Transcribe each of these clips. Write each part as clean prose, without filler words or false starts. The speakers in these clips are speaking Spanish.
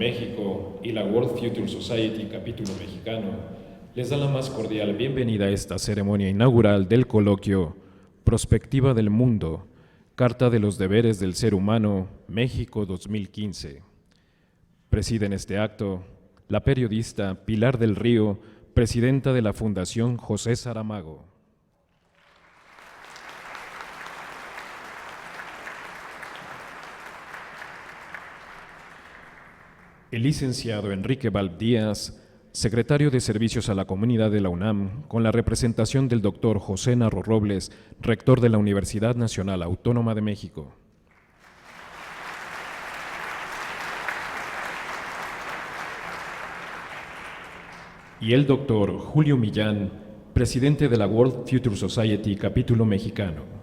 México y la World Future Society Capítulo Mexicano les dan la más cordial bienvenida a esta ceremonia inaugural del coloquio Prospectiva del Mundo, Carta de los Deberes del Ser Humano, México 2015. Preside en este acto la periodista Pilar del Río, presidenta de la Fundación José Saramago. El licenciado Enrique Balb Díaz, secretario de Servicios a la Comunidad de la UNAM, con la representación del doctor José Narro Robles, rector de la Universidad Nacional Autónoma de México. Y el doctor Julio Millán, presidente de la World Future Society Capítulo Mexicano.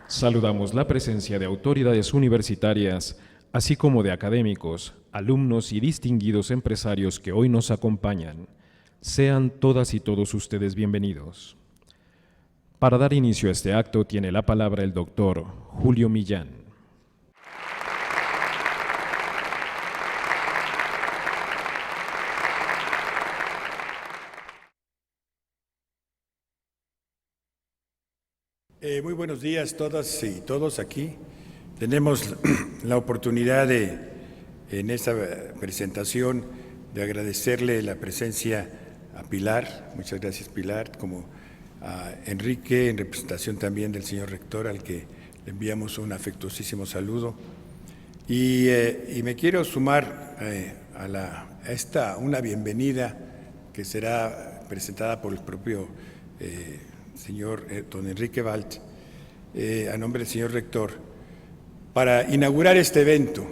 Saludamos la presencia de autoridades universitarias, así como de académicos, alumnos y distinguidos empresarios que hoy nos acompañan. Sean todas y todos ustedes bienvenidos. Para dar inicio a este acto tiene la palabra el doctor Julio Millán. Muy buenos días todas y todos aquí. Tenemos la oportunidad en esta presentación de agradecerle la presencia a Pilar, muchas gracias Pilar, como a Enrique, en representación también del señor rector, al que le enviamos un afectuosísimo saludo. Y me quiero sumar a una bienvenida que será presentada por el propio señor don Enrique Balb, a nombre del señor rector, para inaugurar este evento.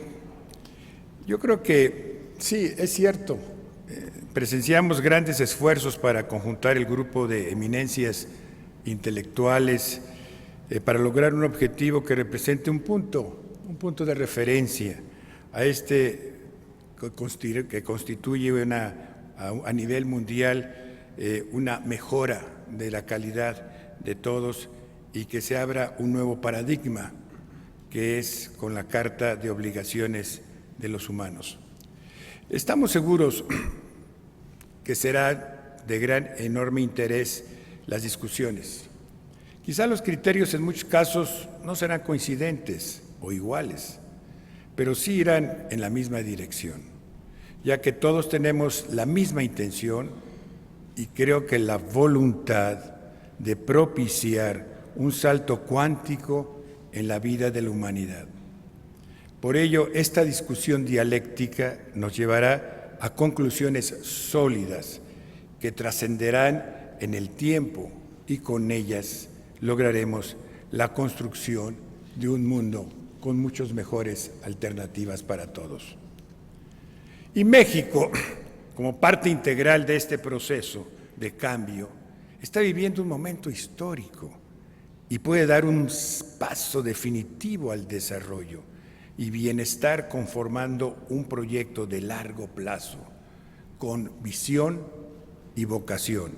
Yo creo que sí, es cierto, presenciamos grandes esfuerzos para conjuntar el grupo de eminencias intelectuales para lograr un objetivo que represente un punto de referencia a que constituye a nivel mundial una mejora de la calidad de todos y que se abra un nuevo paradigma, que es con la Carta de Obligaciones de los Humanos. Estamos seguros que será de enorme interés las discusiones. Quizá los criterios en muchos casos no serán coincidentes o iguales, pero sí irán en la misma dirección, ya que todos tenemos la misma intención y creo que la voluntad de propiciar un salto cuántico en la vida de la humanidad. Por ello, esta discusión dialéctica nos llevará a conclusiones sólidas que trascenderán en el tiempo y con ellas lograremos la construcción de un mundo con muchas mejores alternativas para todos. Y México, como parte integral de este proceso de cambio, está viviendo un momento histórico y puede dar un paso definitivo al desarrollo y bienestar, conformando un proyecto de largo plazo, con visión y vocación,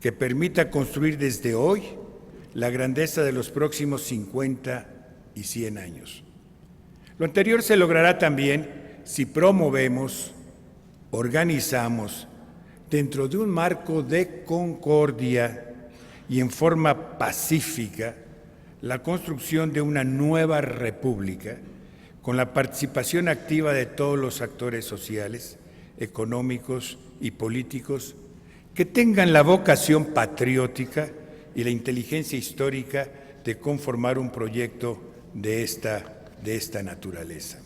que permita construir desde hoy la grandeza de los próximos 50 y 100 años. Lo anterior se logrará también si promovemos, organizamos, dentro de un marco de concordia y en forma pacífica, la construcción de una nueva república con la participación activa de todos los actores sociales, económicos y políticos que tengan la vocación patriótica y la inteligencia histórica de conformar un proyecto de esta naturaleza.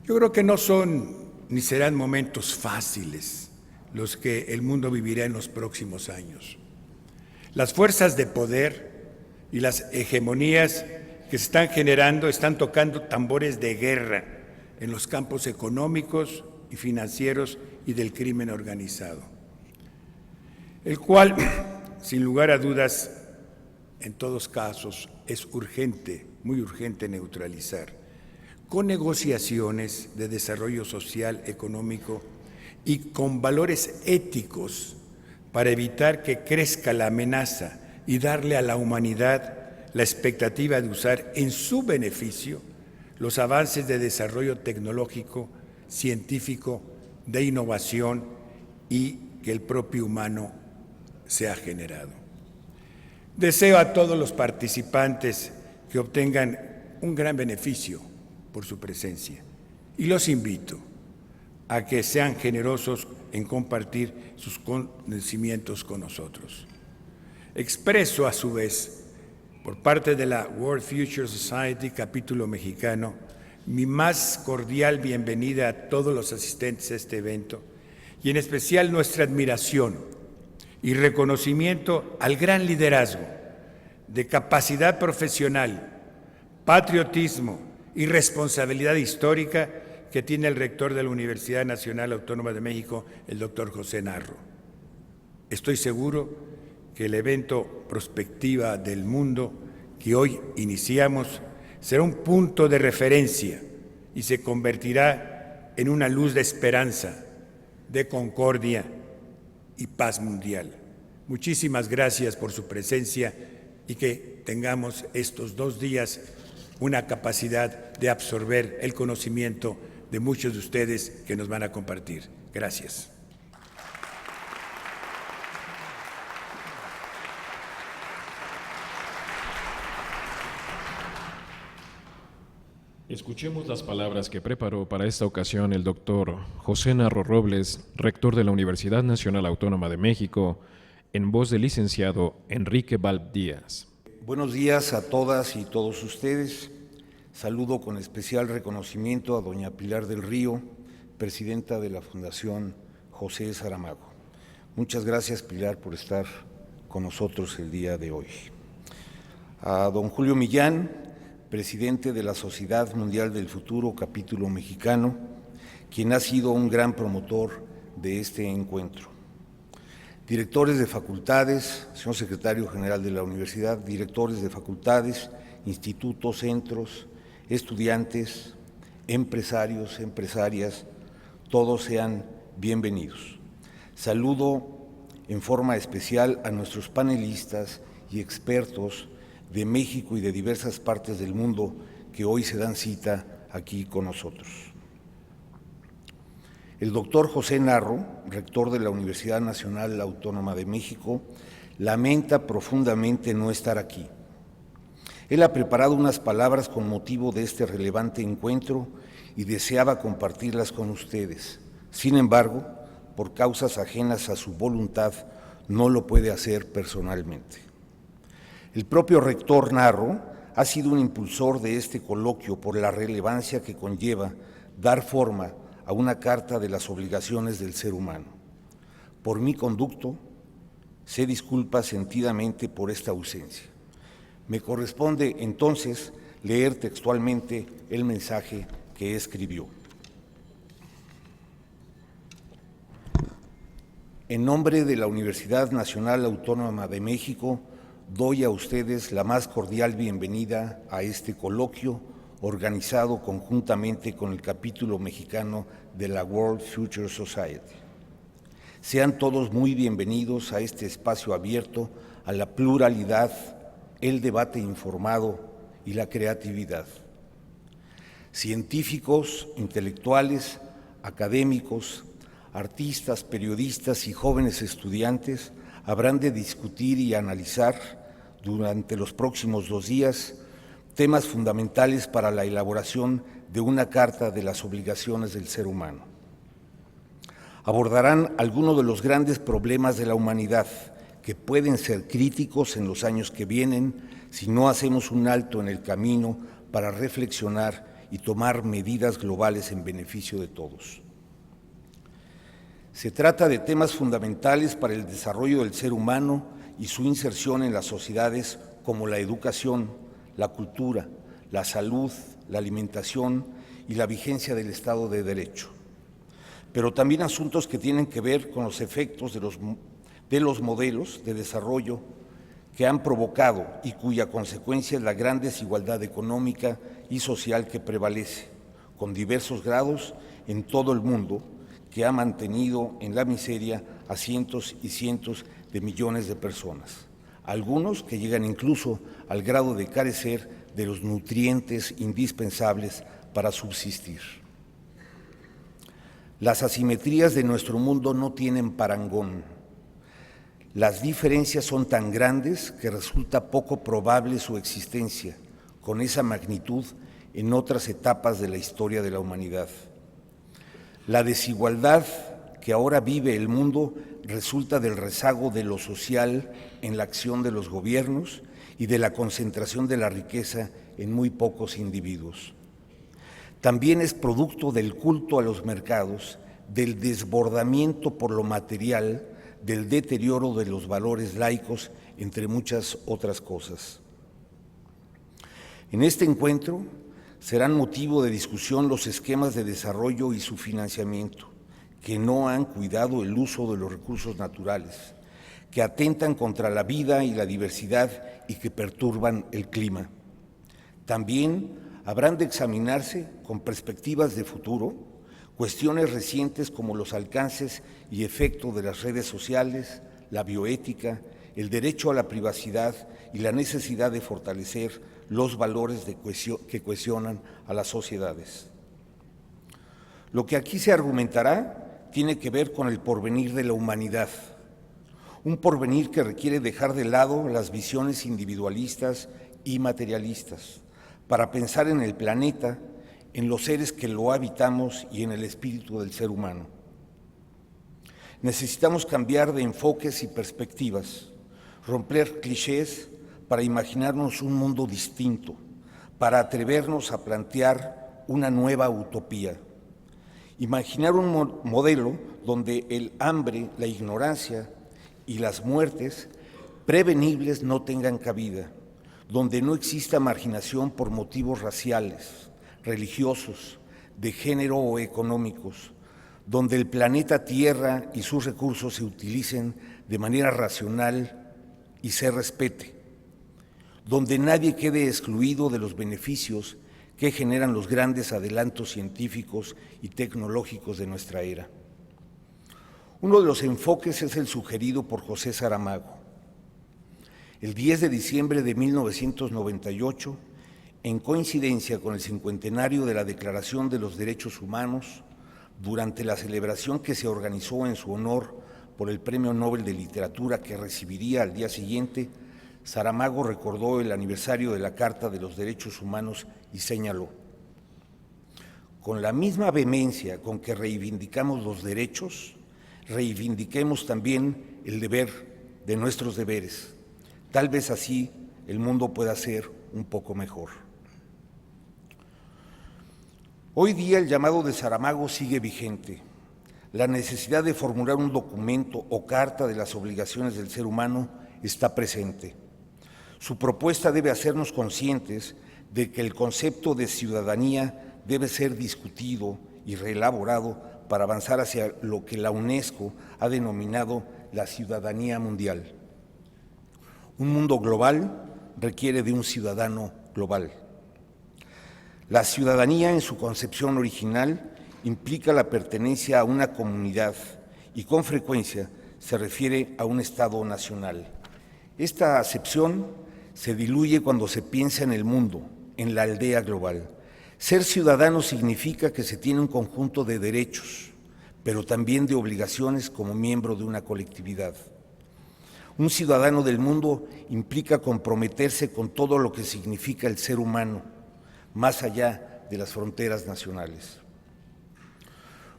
Yo creo que no son ni serán momentos fáciles los que el mundo vivirá en los próximos años. Las fuerzas de poder y las hegemonías que se están generando están tocando tambores de guerra en los campos económicos y financieros y del crimen organizado, el cual, sin lugar a dudas, en todos casos, es urgente, muy urgente neutralizar, con negociaciones de desarrollo social, económico y con valores éticos para evitar que crezca la amenaza y darle a la humanidad la expectativa de usar en su beneficio los avances de desarrollo tecnológico, científico, de innovación y que el propio humano se ha generado. Deseo a todos los participantes que obtengan un gran beneficio por su presencia y los invito a que sean generosos en compartir sus conocimientos con nosotros. Expreso a su vez, por parte de la World Future Society, capítulo mexicano, mi más cordial bienvenida a todos los asistentes a este evento y en especial nuestra admiración y reconocimiento al gran liderazgo, de capacidad profesional, patriotismo y responsabilidad histórica que tiene el rector de la Universidad Nacional Autónoma de México, el doctor José Narro. Estoy seguro que el evento Prospectiva del Mundo que hoy iniciamos será un punto de referencia y se convertirá en una luz de esperanza, de concordia y paz mundial. Muchísimas gracias por su presencia y que tengamos estos 2 días una capacidad de absorber el conocimiento de muchos de ustedes que nos van a compartir. Gracias. Escuchemos las palabras que preparó para esta ocasión el doctor José Narro Robles, rector de la Universidad Nacional Autónoma de México, en voz del licenciado Enrique Balb Díaz. Buenos días a todas y todos ustedes. Saludo con especial reconocimiento a doña Pilar del Río, presidenta de la Fundación José Saramago. Muchas gracias, Pilar, por estar con nosotros el día de hoy. A don Julio Millán, presidente de la Sociedad Mundial del Futuro, capítulo mexicano, quien ha sido un gran promotor de este encuentro. Directores de facultades, señor secretario general de la universidad, directores de facultades, institutos, centros, estudiantes, empresarios, empresarias, todos sean bienvenidos. Saludo en forma especial a nuestros panelistas y expertos de México y de diversas partes del mundo que hoy se dan cita aquí con nosotros. El doctor José Narro, rector de la Universidad Nacional Autónoma de México, lamenta profundamente no estar aquí. Él ha preparado unas palabras con motivo de este relevante encuentro y deseaba compartirlas con ustedes. Sin embargo, por causas ajenas a su voluntad, no lo puede hacer personalmente. El propio rector Narro ha sido un impulsor de este coloquio por la relevancia que conlleva dar forma a una carta de las obligaciones del ser humano. Por mi conducto, se disculpa sentidamente por esta ausencia. Me corresponde entonces leer textualmente el mensaje que escribió. En nombre de la Universidad Nacional Autónoma de México, doy a ustedes la más cordial bienvenida a este coloquio organizado conjuntamente con el capítulo mexicano de la World Future Society. Sean todos muy bienvenidos a este espacio abierto a la pluralidad, el debate informado y la creatividad. Científicos, intelectuales, académicos, artistas, periodistas y jóvenes estudiantes habrán de discutir y analizar durante los próximos 2 días temas fundamentales para la elaboración de una Carta de las Obligaciones del Ser Humano. Abordarán algunos de los grandes problemas de la humanidad que pueden ser críticos en los años que vienen si no hacemos un alto en el camino para reflexionar y tomar medidas globales en beneficio de todos. Se trata de temas fundamentales para el desarrollo del ser humano y su inserción en las sociedades como la educación, la cultura, la salud, la alimentación y la vigencia del Estado de Derecho. Pero también asuntos que tienen que ver con los efectos de los modelos de desarrollo que han provocado y cuya consecuencia es la gran desigualdad económica y social que prevalece, con diversos grados en todo el mundo, que ha mantenido en la miseria a cientos y cientos de millones de personas. algunos que llegan incluso al grado de carecer de los nutrientes indispensables para subsistir. Las asimetrías de nuestro mundo no tienen parangón. Las diferencias son tan grandes que resulta poco probable su existencia con esa magnitud en otras etapas de la historia de la humanidad. La desigualdad que ahora vive el mundo resulta del rezago de lo social en la acción de los gobiernos y de la concentración de la riqueza en muy pocos individuos. También es producto del culto a los mercados, del desbordamiento por lo material, del deterioro de los valores laicos, entre muchas otras cosas. En este encuentro serán motivo de discusión los esquemas de desarrollo y su financiamiento, que no han cuidado el uso de los recursos naturales, que atentan contra la vida y la diversidad y que perturban el clima. También habrán de examinarse con perspectivas de futuro cuestiones recientes como los alcances y efectos de las redes sociales, la bioética, el derecho a la privacidad y la necesidad de fortalecer los valores que cohesionan a las sociedades. Lo que aquí se argumentará tiene que ver con el porvenir de la humanidad, un porvenir que requiere dejar de lado las visiones individualistas y materialistas para pensar en el planeta, en los seres que lo habitamos y en el espíritu del ser humano. Necesitamos cambiar de enfoques y perspectivas, romper clichés para imaginarnos un mundo distinto, para atrevernos a plantear una nueva utopía. Imaginar un modelo donde el hambre, la ignorancia y las muertes prevenibles no tengan cabida, donde no exista marginación por motivos raciales, religiosos, de género o económicos, donde el planeta Tierra y sus recursos se utilicen de manera racional y se respete, donde nadie quede excluido de los beneficios que generan los grandes adelantos científicos y tecnológicos de nuestra era. Uno de los enfoques es el sugerido por José Saramago. El 10 de diciembre de 1998, en coincidencia con el cincuentenario de la Declaración de los Derechos Humanos, durante la celebración que se organizó en su honor por el Premio Nobel de Literatura que recibiría al día siguiente, Saramago recordó el aniversario de la Carta de los Derechos Humanos y señaló: con la misma vehemencia con que reivindicamos los derechos, reivindiquemos también el deber de nuestros deberes. Tal vez así el mundo pueda ser un poco mejor. Hoy día el llamado de Saramago sigue vigente. La necesidad de formular un documento o carta de las obligaciones del ser humano está presente. Su propuesta debe hacernos conscientes de que el concepto de ciudadanía debe ser discutido y reelaborado para avanzar hacia lo que la UNESCO ha denominado la ciudadanía mundial. Un mundo global requiere de un ciudadano global. La ciudadanía, en su concepción original, implica la pertenencia a una comunidad y con frecuencia se refiere a un Estado nacional. Esta acepción se diluye cuando se piensa en el mundo, en la aldea global. Ser ciudadano significa que se tiene un conjunto de derechos, pero también de obligaciones como miembro de una colectividad. Un ciudadano del mundo implica comprometerse con todo lo que significa el ser humano, más allá de las fronteras nacionales.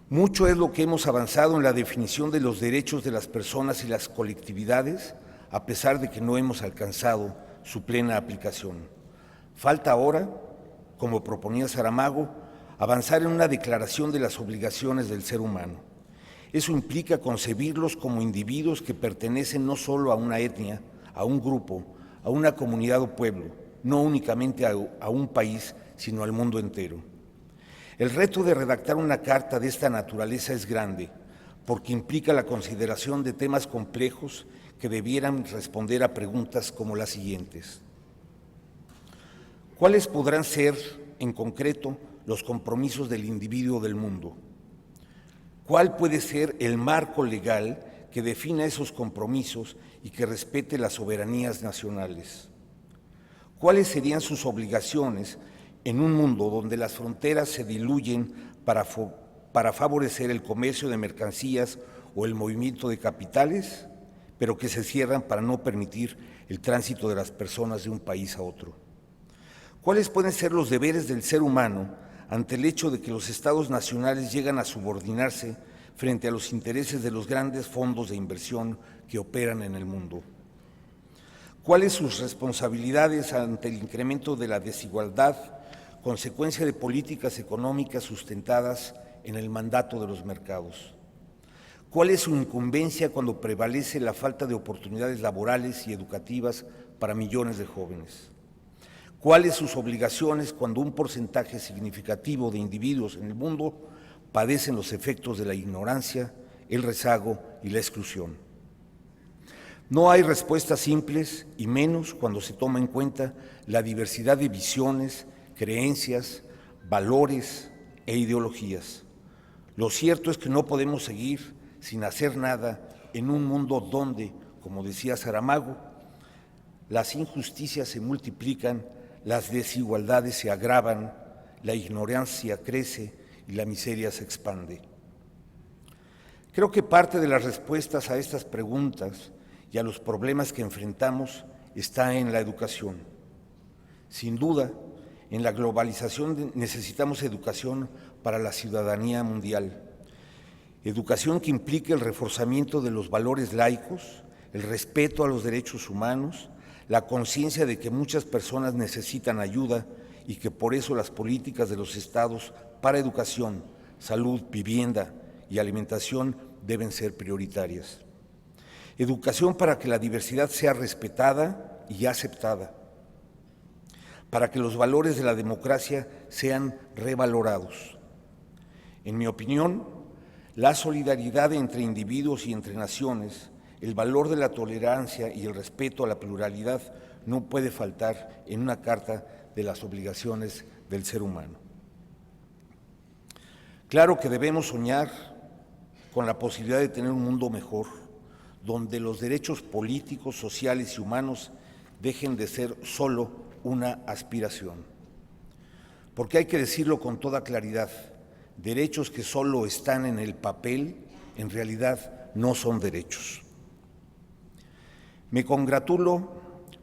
Mucho es lo que hemos avanzado en la definición de los derechos de las personas y las colectividades, a pesar de que no hemos alcanzado su plena aplicación. Falta ahora, como proponía Saramago, avanzar en una declaración de las obligaciones del ser humano. Eso implica concebirlos como individuos que pertenecen no solo a una etnia, a un grupo, a una comunidad o pueblo, no únicamente a un país, sino al mundo entero. El reto de redactar una carta de esta naturaleza es grande, porque implica la consideración de temas complejos que debieran responder a preguntas como las siguientes. ¿Cuáles podrán ser, en concreto, los compromisos del individuo del mundo? ¿Cuál puede ser el marco legal que defina esos compromisos y que respete las soberanías nacionales. ¿Cuáles serían sus obligaciones en un mundo donde las fronteras se diluyen para favorecer el comercio de mercancías o el movimiento de capitales, pero que se cierran para no permitir el tránsito de las personas de un país a otro? ¿Cuáles pueden ser los deberes del ser humano ante el hecho de que los estados nacionales llegan a subordinarse frente a los intereses de los grandes fondos de inversión que operan en el mundo? ¿Cuáles sus responsabilidades ante el incremento de la desigualdad, consecuencia de políticas económicas sustentadas en el mandato de los mercados? ¿Cuál es su incumbencia cuando prevalece la falta de oportunidades laborales y educativas para millones de jóvenes? ¿Cuáles sus obligaciones cuando un porcentaje significativo de individuos en el mundo padecen los efectos de la ignorancia, el rezago y la exclusión? No hay respuestas simples, y menos cuando se toma en cuenta la diversidad de visiones, creencias, valores e ideologías. Lo cierto es que no podemos seguir sin hacer nada en un mundo donde, como decía Saramago, las injusticias se multiplican, las desigualdades se agravan, la ignorancia crece y la miseria se expande. Creo que parte de las respuestas a estas preguntas y a los problemas que enfrentamos está en la educación. Sin duda, en la globalización necesitamos educación para la ciudadanía mundial. Educación que implique el reforzamiento de los valores laicos, el respeto a los derechos humanos, la conciencia de que muchas personas necesitan ayuda y que por eso las políticas de los estados para educación, salud, vivienda y alimentación deben ser prioritarias. Educación para que la diversidad sea respetada y aceptada, para que los valores de la democracia sean revalorados. En mi opinión, la solidaridad entre individuos y entre naciones, el valor de la tolerancia y el respeto a la pluralidad no puede faltar en una carta de las obligaciones del ser humano. Claro que debemos soñar con la posibilidad de tener un mundo mejor, donde los derechos políticos, sociales y humanos dejen de ser solo una aspiración. Porque hay que decirlo con toda claridad, derechos que solo están en el papel, en realidad no son derechos. Me congratulo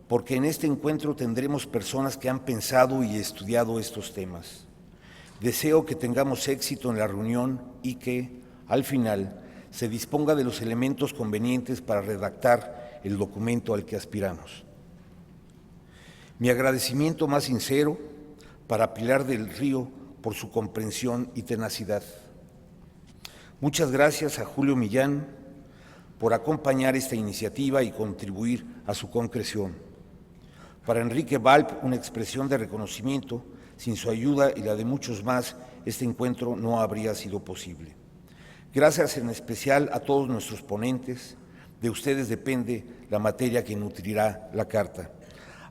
porque en este encuentro tendremos personas que han pensado y estudiado estos temas. Deseo que tengamos éxito en la reunión y que, al final, se disponga de los elementos convenientes para redactar el documento al que aspiramos. Mi agradecimiento más sincero para Pilar del Río por su comprensión y tenacidad. Muchas gracias a Julio Millán por acompañar esta iniciativa y contribuir a su concreción. Para Enrique Valp, una expresión de reconocimiento. Sin su ayuda y la de muchos más, este encuentro no habría sido posible. Gracias en especial a todos nuestros ponentes. De ustedes depende la materia que nutrirá la carta.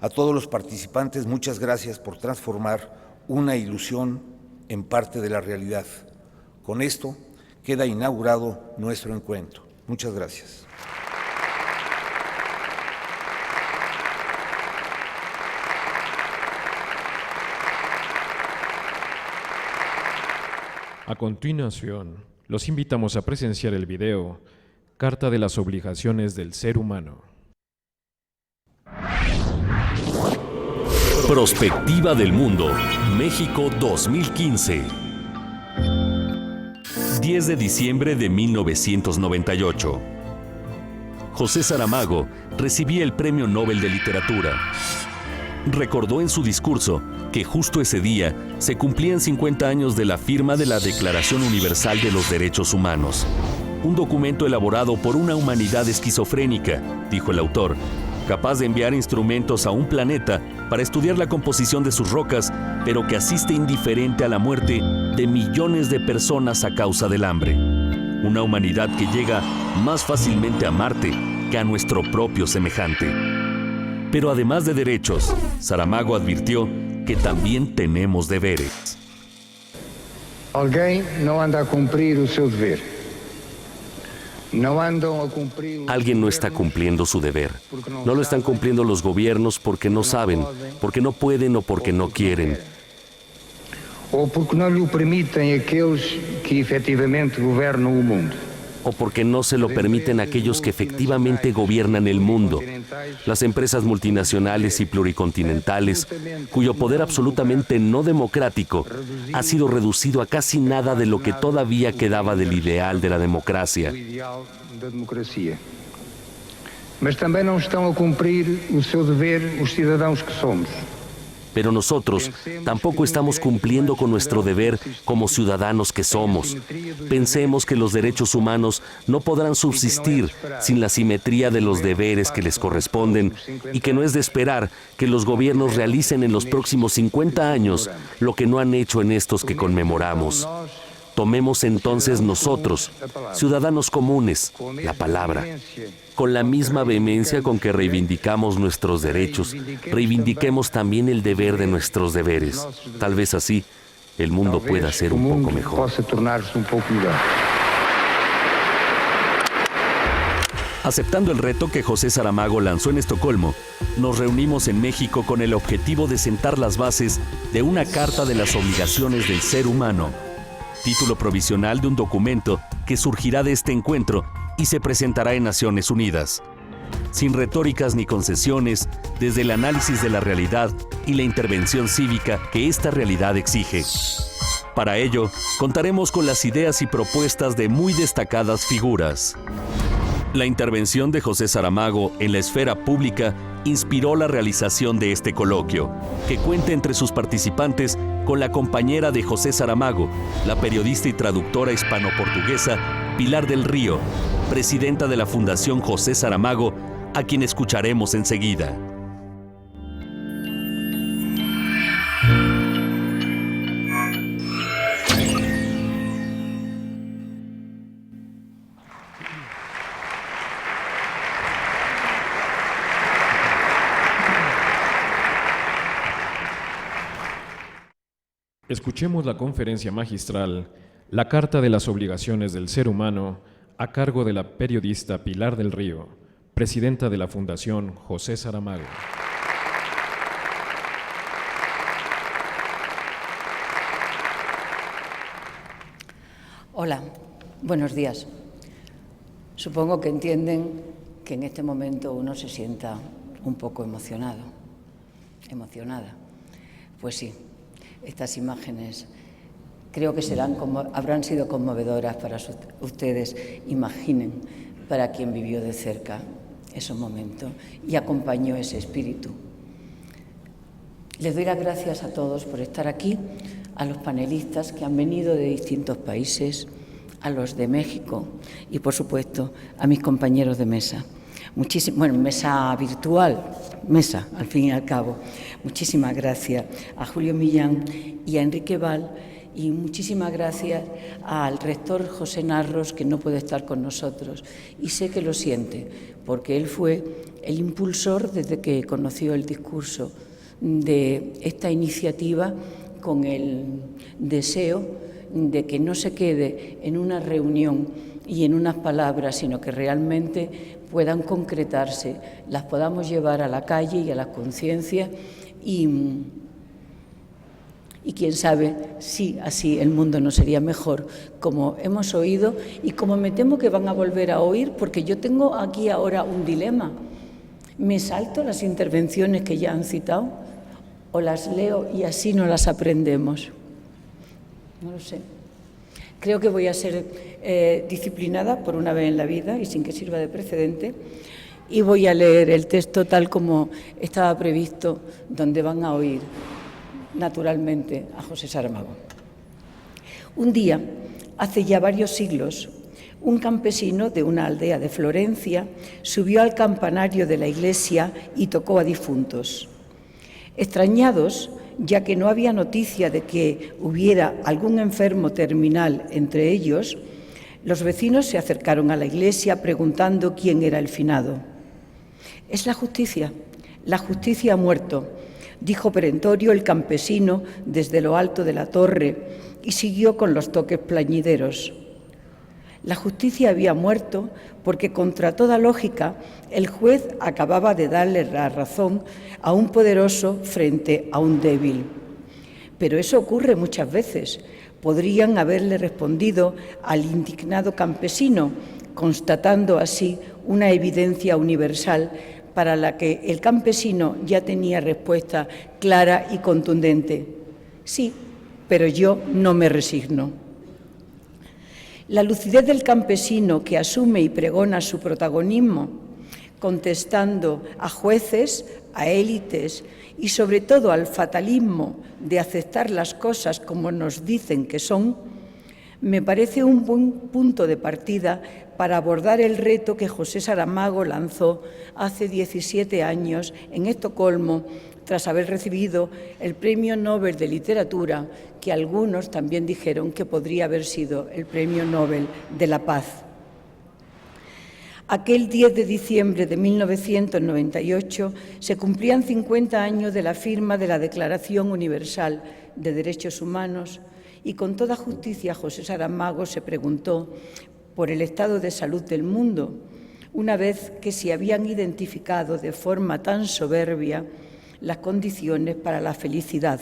A todos los participantes, muchas gracias por transformar una ilusión en parte de la realidad. Con esto queda inaugurado nuestro encuentro. Muchas gracias. A continuación, los invitamos a presenciar el video Carta de las Obligaciones del Ser Humano. Prospectiva del Mundo, México 2015. 10 de diciembre de 1998. José Saramago recibía el Premio Nobel de Literatura. Recordó en su discurso que justo ese día se cumplían 50 años de la firma de la Declaración Universal de los Derechos Humanos. Un documento elaborado por una humanidad esquizofrénica, dijo el autor, capaz de enviar instrumentos a un planeta para estudiar la composición de sus rocas, pero que asiste indiferente a la muerte de millones de personas a causa del hambre. Una humanidad que llega más fácilmente a Marte que a nuestro propio semejante. Pero además de derechos, Saramago advirtió que también tenemos deberes. Alguém não anda a cumprir o seu dever. Alguien no está cumpliendo su deber. No lo están cumpliendo los gobiernos porque no saben, porque no pueden o porque no quieren. Ou porque não lhe permitem aqueles que efetivamente governam o mundo. O porque no se lo permiten aquellos que efectivamente gobiernan el mundo. Las empresas multinacionales y pluricontinentales, cuyo poder absolutamente no democrático ha sido reducido a casi nada de lo que todavía quedaba del ideal de la democracia. Mas também não estão a cumprir o seu dever os cidadãos que somos. Pero nosotros tampoco estamos cumpliendo con nuestro deber como ciudadanos que somos. Pensemos que los derechos humanos no podrán subsistir sin la simetría de los deberes que les corresponden y que no es de esperar que los gobiernos realicen en los próximos 50 años lo que no han hecho en estos que conmemoramos. Tomemos entonces nosotros, ciudadanos comunes, la palabra. Con la misma vehemencia con que reivindicamos nuestros derechos, reivindiquemos también el deber de nuestros deberes. Tal vez así el mundo pueda ser un poco mejor. Aceptando el reto que José Saramago lanzó en Estocolmo, nos reunimos en México con el objetivo de sentar las bases de una Carta de las Obligaciones del Ser Humano, título provisional de un documento que surgirá de este encuentro y se presentará en Naciones Unidas. Sin retóricas ni concesiones, desde el análisis de la realidad y la intervención cívica que esta realidad exige. Para ello, contaremos con las ideas y propuestas de muy destacadas figuras. La intervención de José Saramago en la esfera pública inspiró la realización de este coloquio, que cuenta entre sus participantes con la compañera de José Saramago, la periodista y traductora hispano-portuguesa Pilar del Río, presidenta de la Fundación José Saramago, a quien escucharemos enseguida. Escuchemos la conferencia magistral, La Carta de las Obligaciones del Ser Humano, a cargo de la periodista Pilar del Río, presidenta de la Fundación José Saramago. Hola, buenos días. Supongo que entienden que en este momento uno se sienta un poco emocionada. Pues sí, estas imágenes creo que habrán sido conmovedoras para ustedes. Imaginen para quien vivió de cerca esos momentos y acompañó ese espíritu. Les doy las gracias a todos por estar aquí, a los panelistas que han venido de distintos países, a los de México y, por supuesto, a mis compañeros de mesa. Mesa virtual, mesa, al fin y al cabo. Muchísimas gracias a Julio Millán y a Enrique Val, y muchísimas gracias al rector José Narros, que no puede estar con nosotros, y sé que lo siente, porque él fue el impulsor desde que conoció el discurso de esta iniciativa, con el deseo de que no se quede en una reunión y en unas palabras, sino que realmente puedan concretarse, las podamos llevar a la calle y a la conciencia, y quién sabe si así el mundo no sería mejor, como hemos oído y como me temo que van a volver a oír, porque yo tengo aquí ahora un dilema. ¿Me salto las intervenciones que ya han citado o las leo y así no las aprendemos? No lo sé. Creo que voy a ser disciplinada por una vez en la vida y sin que sirva de precedente, y voy a leer el texto tal como estaba previsto, donde van a oír naturalmente a José Saramago. Un día, hace ya varios siglos, un campesino de una aldea de Florencia subió al campanario de la iglesia y tocó a difuntos. Extrañados, ya que no había noticia de que hubiera algún enfermo terminal entre ellos, los vecinos se acercaron a la iglesia preguntando quién era el finado. «Es la justicia ha muerto», dijo perentorio el campesino desde lo alto de la torre, y siguió con los toques plañideros. La justicia había muerto porque, contra toda lógica, el juez acababa de darle la razón a un poderoso frente a un débil. Pero eso ocurre muchas veces. Podrían haberle respondido al indignado campesino, constatando así una evidencia universal para la que el campesino ya tenía respuesta clara y contundente. Sí, pero yo no me resigno. La lucidez del campesino que asume y pregona su protagonismo, contestando a jueces, a élites y sobre todo al fatalismo de aceptar las cosas como nos dicen que son, me parece un buen punto de partida para abordar el reto que José Saramago lanzó hace 17 años en Estocolmo, tras haber recibido el Premio Nobel de Literatura, que algunos también dijeron que podría haber sido el Premio Nobel de la Paz. Aquel 10 de diciembre de 1998 se cumplían 50 años de la firma de la Declaración Universal de Derechos Humanos y con toda justicia José Saramago se preguntó por el estado de salud del mundo, una vez que se habían identificado de forma tan soberbia las condiciones para la felicidad,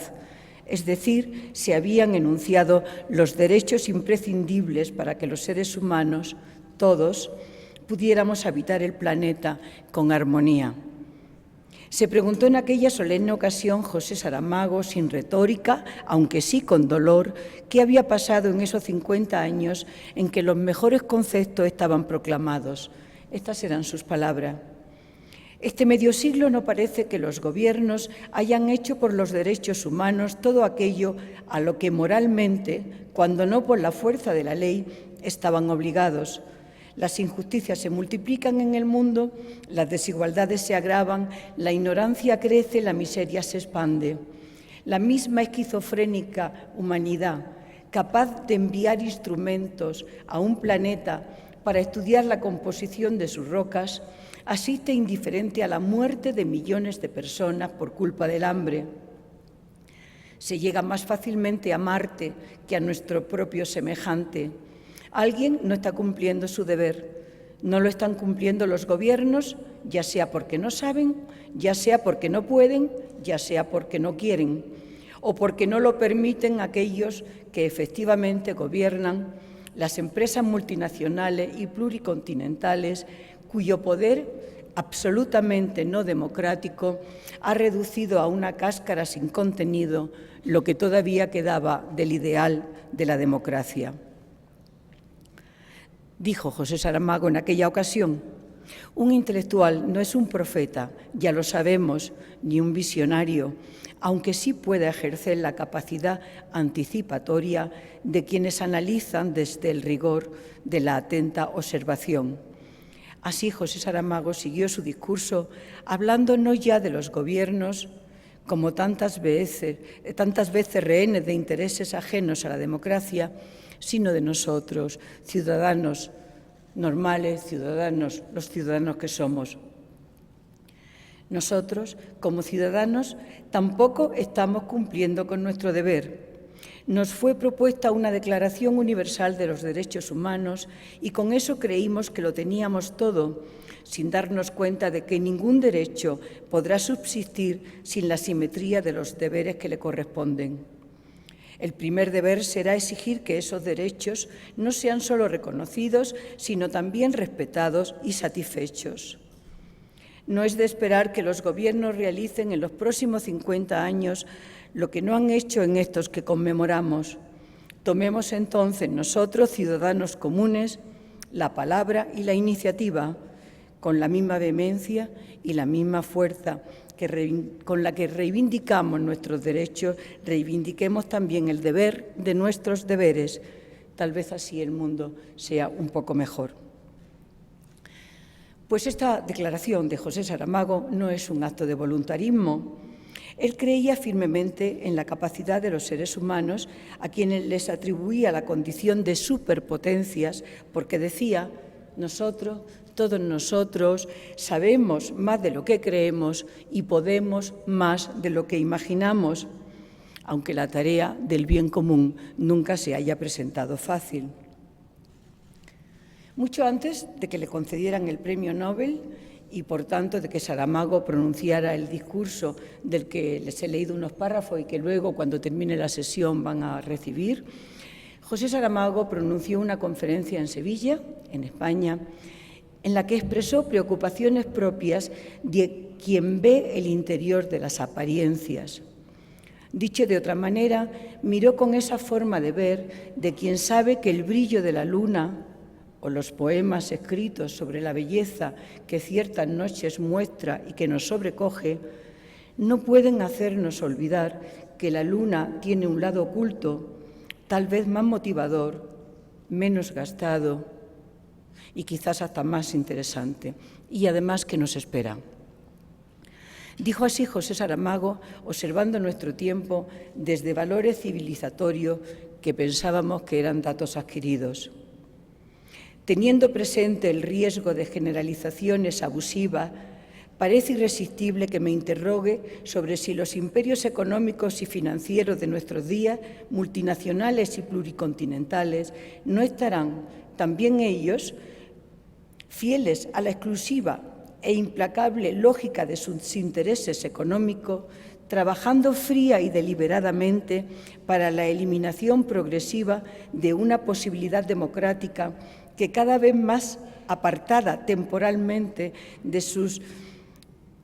es decir, se habían enunciado los derechos imprescindibles para que los seres humanos, todos, pudiéramos habitar el planeta con armonía. Se preguntó en aquella solemne ocasión José Saramago, sin retórica, aunque sí con dolor, qué había pasado en esos 50 años en que los mejores conceptos estaban proclamados. Estas eran sus palabras. Este medio siglo no parece que los gobiernos hayan hecho por los derechos humanos todo aquello a lo que moralmente, cuando no por la fuerza de la ley, estaban obligados. Las injusticias se multiplican en el mundo, las desigualdades se agravan, la ignorancia crece, la miseria se expande. La misma esquizofrénica humanidad, capaz de enviar instrumentos a un planeta para estudiar la composición de sus rocas, asiste indiferente a la muerte de millones de personas por culpa del hambre. Se llega más fácilmente a Marte que a nuestro propio semejante. Alguien no está cumpliendo su deber. No lo están cumpliendo los gobiernos, ya sea porque no saben, ya sea porque no pueden, ya sea porque no quieren, o porque no lo permiten aquellos que efectivamente gobiernan, las empresas multinacionales y pluricontinentales, cuyo poder absolutamente no democrático ha reducido a una cáscara sin contenido lo que todavía quedaba del ideal de la democracia. Dijo José Saramago en aquella ocasión: un intelectual no es un profeta, ya lo sabemos, ni un visionario, aunque sí pueda ejercer la capacidad anticipatoria de quienes analizan desde el rigor de la atenta observación. Así José Saramago siguió su discurso hablando no ya de los gobiernos, como tantas veces rehenes de intereses ajenos a la democracia, sino de nosotros, ciudadanos normales, los ciudadanos que somos. Nosotros, como ciudadanos, tampoco estamos cumpliendo con nuestro deber. Nos fue propuesta una Declaración Universal de los Derechos Humanos y con eso creímos que lo teníamos todo, sin darnos cuenta de que ningún derecho podrá subsistir sin la simetría de los deberes que le corresponden. El primer deber será exigir que esos derechos no sean solo reconocidos, sino también respetados y satisfechos. No es de esperar que los gobiernos realicen en los próximos 50 años lo que no han hecho en estos que conmemoramos. Tomemos entonces nosotros, ciudadanos comunes, la palabra y la iniciativa, con la misma vehemencia y la misma fuerza con la que reivindicamos nuestros derechos, reivindiquemos también el deber de nuestros deberes. Tal vez así el mundo sea un poco mejor. Pues esta declaración de José Saramago no es un acto de voluntarismo. Él creía firmemente en la capacidad de los seres humanos, a quienes les atribuía la condición de superpotencias, porque decía: nosotros, todos nosotros, sabemos más de lo que creemos y podemos más de lo que imaginamos, aunque la tarea del bien común nunca se haya presentado fácil. Mucho antes de que le concedieran el premio Nobel y, por tanto, de que Saramago pronunciara el discurso del que les he leído unos párrafos y que luego, cuando termine la sesión, van a recibir, José Saramago pronunció una conferencia en Sevilla, en España, en la que expresó preocupaciones propias de quien ve el interior de las apariencias. Dicho de otra manera, miró con esa forma de ver de quien sabe que el brillo de la luna o los poemas escritos sobre la belleza que ciertas noches muestra y que nos sobrecoge, no pueden hacernos olvidar que la luna tiene un lado oculto, tal vez más motivador, menos gastado y quizás hasta más interesante, y además que nos espera. Dijo así José Saramago, observando nuestro tiempo desde valores civilizatorios que pensábamos que eran datos adquiridos. Teniendo presente el riesgo de generalizaciones abusivas, parece irresistible que me interrogue sobre si los imperios económicos y financieros de nuestros días, multinacionales y pluricontinentales, no estarán también ellos fieles a la exclusiva e implacable lógica de sus intereses económicos, trabajando fría y deliberadamente para la eliminación progresiva de una posibilidad democrática que cada vez más apartada temporalmente de sus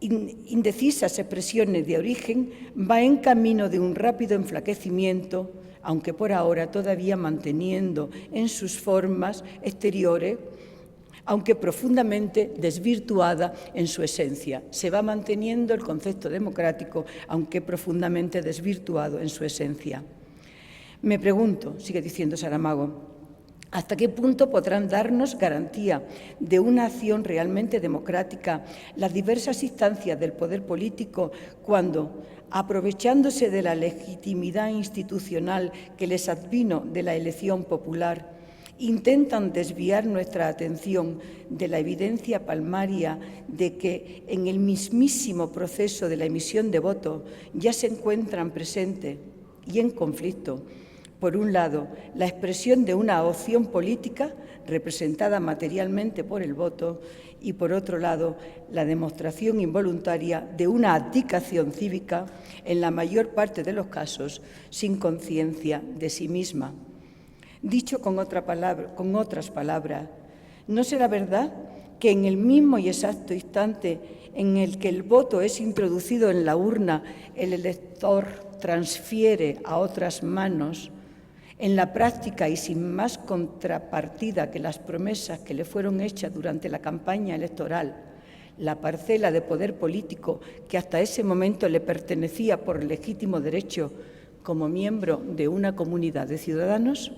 indecisas expresiones de origen, va en camino de un rápido enflaquecimiento, aunque por ahora todavía manteniendo en sus formas exteriores, aunque profundamente desvirtuada en su esencia. Se va manteniendo el concepto democrático, aunque profundamente desvirtuado en su esencia. Me pregunto, sigue diciendo Saramago, ¿hasta qué punto podrán darnos garantía de una acción realmente democrática las diversas instancias del poder político cuando, aprovechándose de la legitimidad institucional que les advino de la elección popular, intentan desviar nuestra atención de la evidencia palmaria de que en el mismísimo proceso de la emisión de voto ya se encuentran presentes y en conflicto, por un lado, la expresión de una opción política representada materialmente por el voto y, por otro lado, la demostración involuntaria de una abdicación cívica, en la mayor parte de los casos, sin conciencia de sí misma. Dicho con otras palabras, ¿no será verdad que en el mismo y exacto instante en el que el voto es introducido en la urna, el elector transfiere a otras manos, en la práctica y sin más contrapartida que las promesas que le fueron hechas durante la campaña electoral, la parcela de poder político que hasta ese momento le pertenecía por legítimo derecho como miembro de una comunidad de ciudadanos?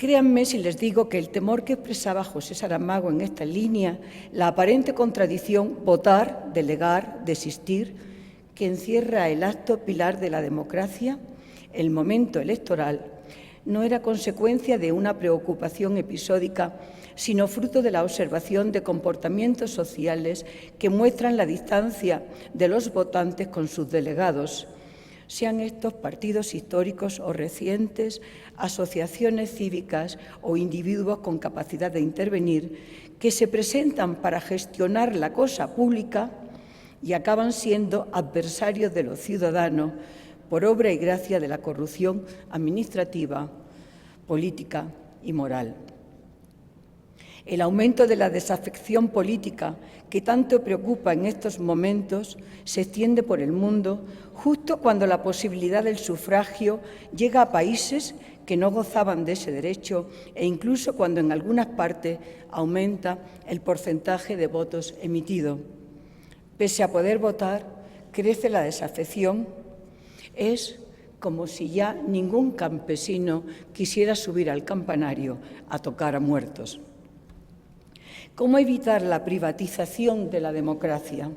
Créanme si les digo que el temor que expresaba José Saramago en esta línea, la aparente contradicción votar, delegar, desistir, que encierra el acto pilar de la democracia, el momento electoral, no era consecuencia de una preocupación episódica, sino fruto de la observación de comportamientos sociales que muestran la distancia de los votantes con sus delegados, sean estos partidos históricos o recientes, asociaciones cívicas o individuos con capacidad de intervenir, que se presentan para gestionar la cosa pública y acaban siendo adversarios de los ciudadanos por obra y gracia de la corrupción administrativa, política y moral. El aumento de la desafección política que tanto preocupa en estos momentos se extiende por el mundo justo cuando la posibilidad del sufragio llega a países que no gozaban de ese derecho e incluso cuando en algunas partes aumenta el porcentaje de votos emitidos. Pese a poder votar, crece la desafección. Es como si ya ningún campesino quisiera subir al campanario a tocar a muertos. ¿Cómo evitar la privatización de la democracia?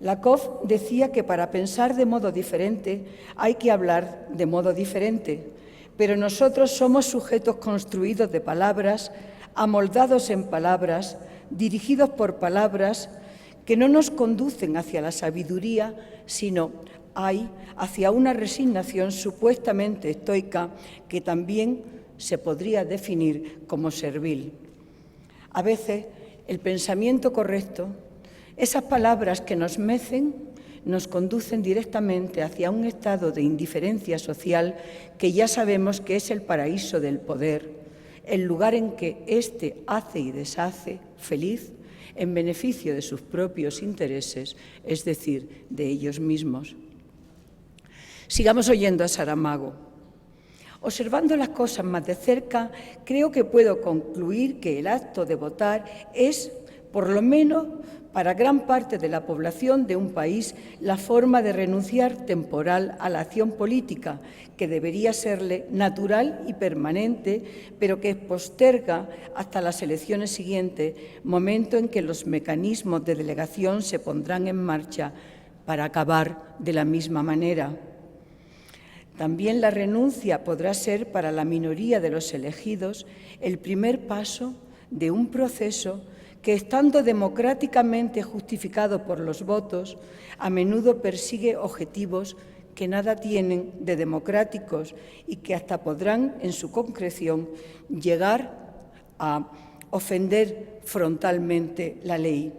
Lakoff decía que para pensar de modo diferente hay que hablar de modo diferente, pero nosotros somos sujetos construidos de palabras, amoldados en palabras, dirigidos por palabras que no nos conducen hacia la sabiduría, sino hacia una resignación supuestamente estoica que también se podría definir como servil. A veces, el pensamiento correcto, esas palabras que nos mecen, nos conducen directamente hacia un estado de indiferencia social que ya sabemos que es el paraíso del poder, el lugar en que éste hace y deshace feliz en beneficio de sus propios intereses, es decir, de ellos mismos. Sigamos oyendo a Saramago. Observando las cosas más de cerca, creo que puedo concluir que el acto de votar es, por lo menos para gran parte de la población de un país, la forma de renunciar temporal a la acción política, que debería serle natural y permanente, pero que posterga hasta las elecciones siguientes, momento en que los mecanismos de delegación se pondrán en marcha para acabar de la misma manera. También la renuncia podrá ser para la minoría de los elegidos el primer paso de un proceso que, estando democráticamente justificado por los votos, a menudo persigue objetivos que nada tienen de democráticos y que hasta podrán, en su concreción, llegar a ofender frontalmente la ley.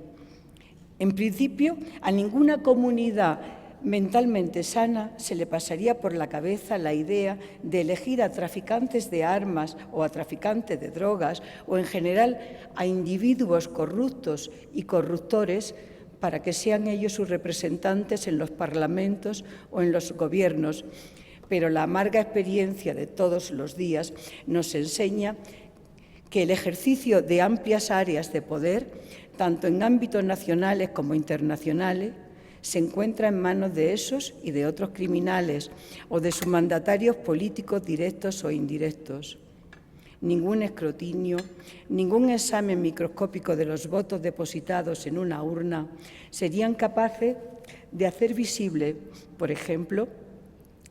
En principio, a ninguna comunidad mentalmente sana se le pasaría por la cabeza la idea de elegir a traficantes de armas o a traficantes de drogas o, en general, a individuos corruptos y corruptores para que sean ellos sus representantes en los parlamentos o en los gobiernos. Pero la amarga experiencia de todos los días nos enseña que el ejercicio de amplias áreas de poder, tanto en ámbitos nacionales como internacionales, se encuentra en manos de esos y de otros criminales o de sus mandatarios políticos directos o indirectos. Ningún escrutinio, ningún examen microscópico de los votos depositados en una urna serían capaces de hacer visible, por ejemplo,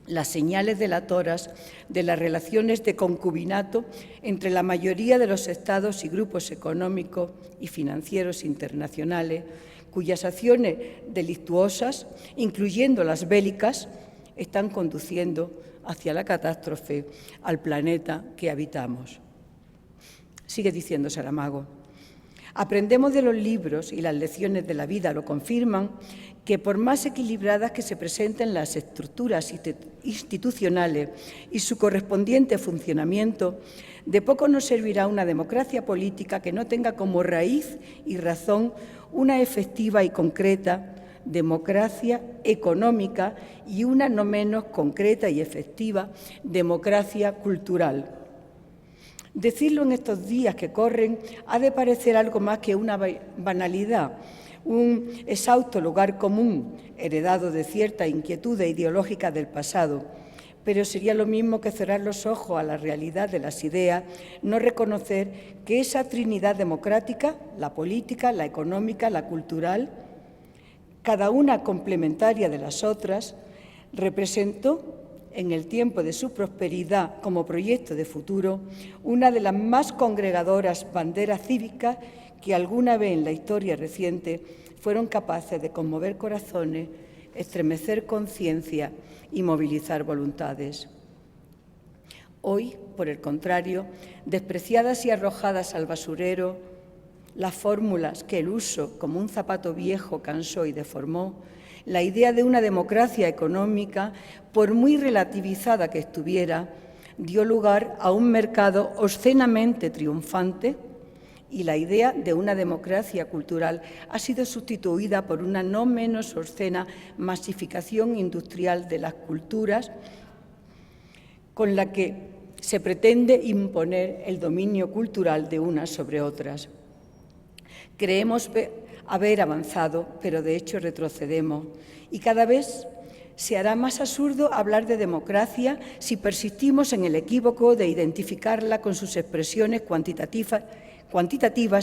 las señales delatoras de las relaciones de concubinato entre la mayoría de los estados y grupos económicos y financieros internacionales, cuyas acciones delictuosas, incluyendo las bélicas, están conduciendo hacia la catástrofe al planeta que habitamos. Sigue diciendo Saramago. Aprendemos de los libros, y las lecciones de la vida lo confirman, que por más equilibradas que se presenten las estructuras institucionales y su correspondiente funcionamiento, de poco nos servirá una democracia política que no tenga como raíz y razón una efectiva y concreta democracia económica y una no menos concreta y efectiva democracia cultural. Decirlo en estos días que corren ha de parecer algo más que una banalidad, un exhausto lugar común heredado de cierta inquietud ideológica del pasado, pero sería lo mismo que cerrar los ojos a la realidad de las ideas, no reconocer que esa trinidad democrática, la política, la económica, la cultural, cada una complementaria de las otras, representó en el tiempo de su prosperidad como proyecto de futuro una de las más congregadoras banderas cívicas que alguna vez en la historia reciente fueron capaces de conmover corazones, estremecer conciencia y movilizar voluntades. Hoy, por el contrario, despreciadas y arrojadas al basurero, las fórmulas que el uso, como un zapato viejo, cansó y deformó, la idea de una democracia económica, por muy relativizada que estuviera, dio lugar a un mercado obscenamente triunfante, y la idea de una democracia cultural ha sido sustituida por una no menos obscena masificación industrial de las culturas, con la que se pretende imponer el dominio cultural de unas sobre otras. Creemos haber avanzado, pero de hecho retrocedemos, y cada vez se hará más absurdo hablar de democracia si persistimos en el equívoco de identificarla con sus expresiones cuantitativas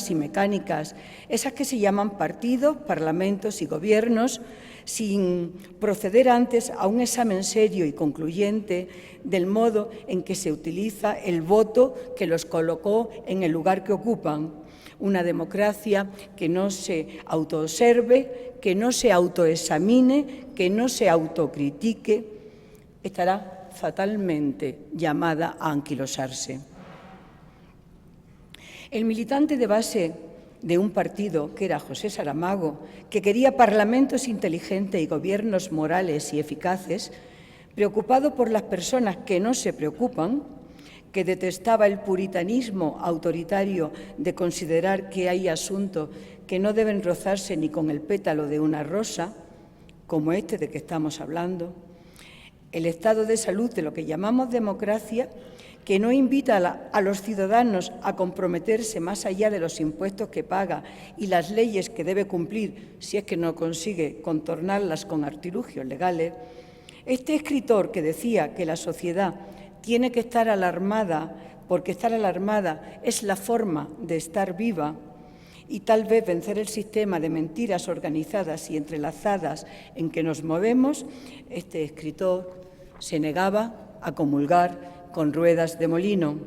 y mecánicas, esas que se llaman partidos, parlamentos y gobiernos, sin proceder antes a un examen serio y concluyente del modo en que se utiliza el voto que los colocó en el lugar que ocupan. Una democracia que no se autoobserve, que no se autoexamine, que no se autocritique, estará fatalmente llamada a anquilosarse. El militante de base de un partido, que era José Saramago, que quería parlamentos inteligentes y gobiernos morales y eficaces, preocupado por las personas que no se preocupan, que detestaba el puritanismo autoritario de considerar que hay asuntos que no deben rozarse ni con el pétalo de una rosa, como este de que estamos hablando, el estado de salud de lo que llamamos democracia, que no invita a los ciudadanos a comprometerse más allá de los impuestos que paga y las leyes que debe cumplir si es que no consigue contornarlas con artilugios legales. Este escritor que decía que la sociedad tiene que estar alarmada porque estar alarmada es la forma de estar viva y tal vez vencer el sistema de mentiras organizadas y entrelazadas en que nos movemos, este escritor se negaba a comulgar con ruedas de molino.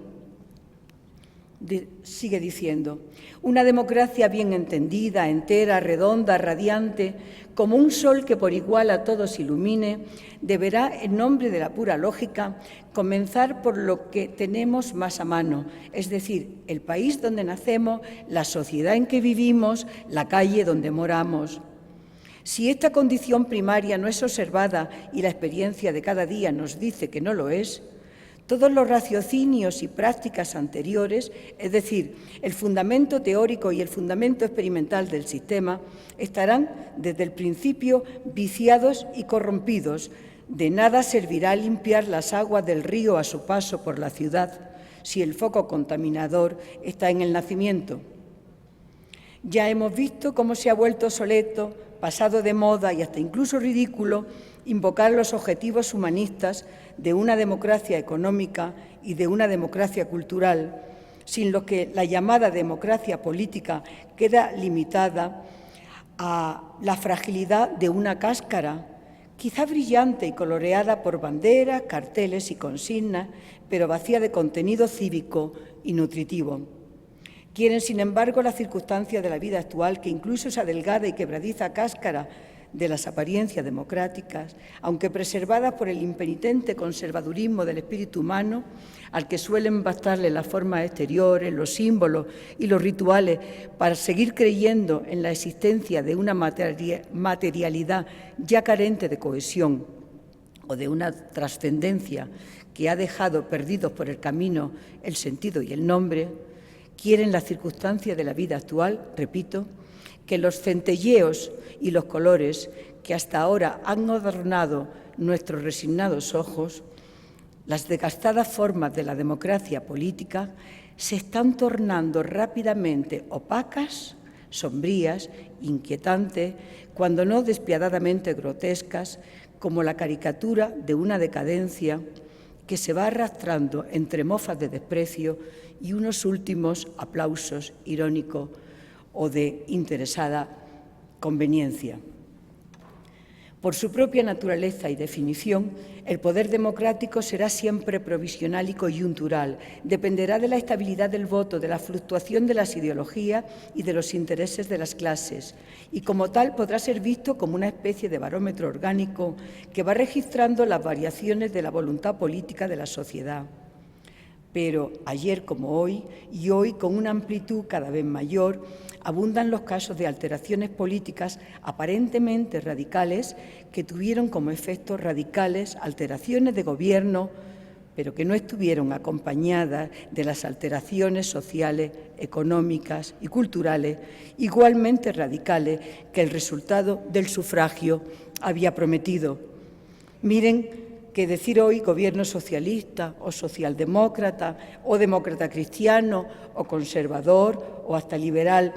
Sigue diciendo, una democracia bien entendida, entera, redonda, radiante, como un sol que por igual a todos ilumine, deberá, en nombre de la pura lógica, comenzar por lo que tenemos más a mano, es decir, el país donde nacemos, la sociedad en que vivimos, la calle donde moramos. Si esta condición primaria no es observada y la experiencia de cada día nos dice que no lo es, todos los raciocinios y prácticas anteriores, es decir, el fundamento teórico y el fundamento experimental del sistema, estarán desde el principio viciados y corrompidos. De nada servirá limpiar las aguas del río a su paso por la ciudad si el foco contaminador está en el nacimiento. Ya hemos visto cómo se ha vuelto obsoleto, pasado de moda y hasta incluso ridículo invocar los objetivos humanistas de una democracia económica y de una democracia cultural, sin lo que la llamada democracia política queda limitada a la fragilidad de una cáscara, quizá brillante y coloreada por banderas, carteles y consignas, pero vacía de contenido cívico y nutritivo. Quieren, sin embargo, las circunstancias de la vida actual, que incluso esa delgada y quebradiza cáscara de las apariencias democráticas, aunque preservadas por el impenitente conservadurismo del espíritu humano, al que suelen bastarle las formas exteriores, los símbolos y los rituales para seguir creyendo en la existencia de una materialidad ya carente de cohesión o de una trascendencia que ha dejado perdidos por el camino el sentido y el nombre, quieren las circunstancias de la vida actual, repito, que los centelleos y los colores que hasta ahora han adornado nuestros resignados ojos, las desgastadas formas de la democracia política, se están tornando rápidamente opacas, sombrías, inquietantes, cuando no despiadadamente grotescas, como la caricatura de una decadencia que se va arrastrando entre mofas de desprecio y unos últimos aplausos irónicos o de interesada conveniencia. Por su propia naturaleza y definición, el poder democrático será siempre provisional y coyuntural, dependerá de la estabilidad del voto, de la fluctuación de las ideologías y de los intereses de las clases, y como tal podrá ser visto como una especie de barómetro orgánico que va registrando las variaciones de la voluntad política de la sociedad. Pero ayer como hoy, y hoy con una amplitud cada vez mayor, abundan los casos de alteraciones políticas aparentemente radicales que tuvieron como efectos radicales alteraciones de gobierno, pero que no estuvieron acompañadas de las alteraciones sociales, económicas y culturales igualmente radicales que el resultado del sufragio había prometido. Miren que decir hoy gobierno socialista o socialdemócrata o demócrata cristiano o conservador o hasta liberal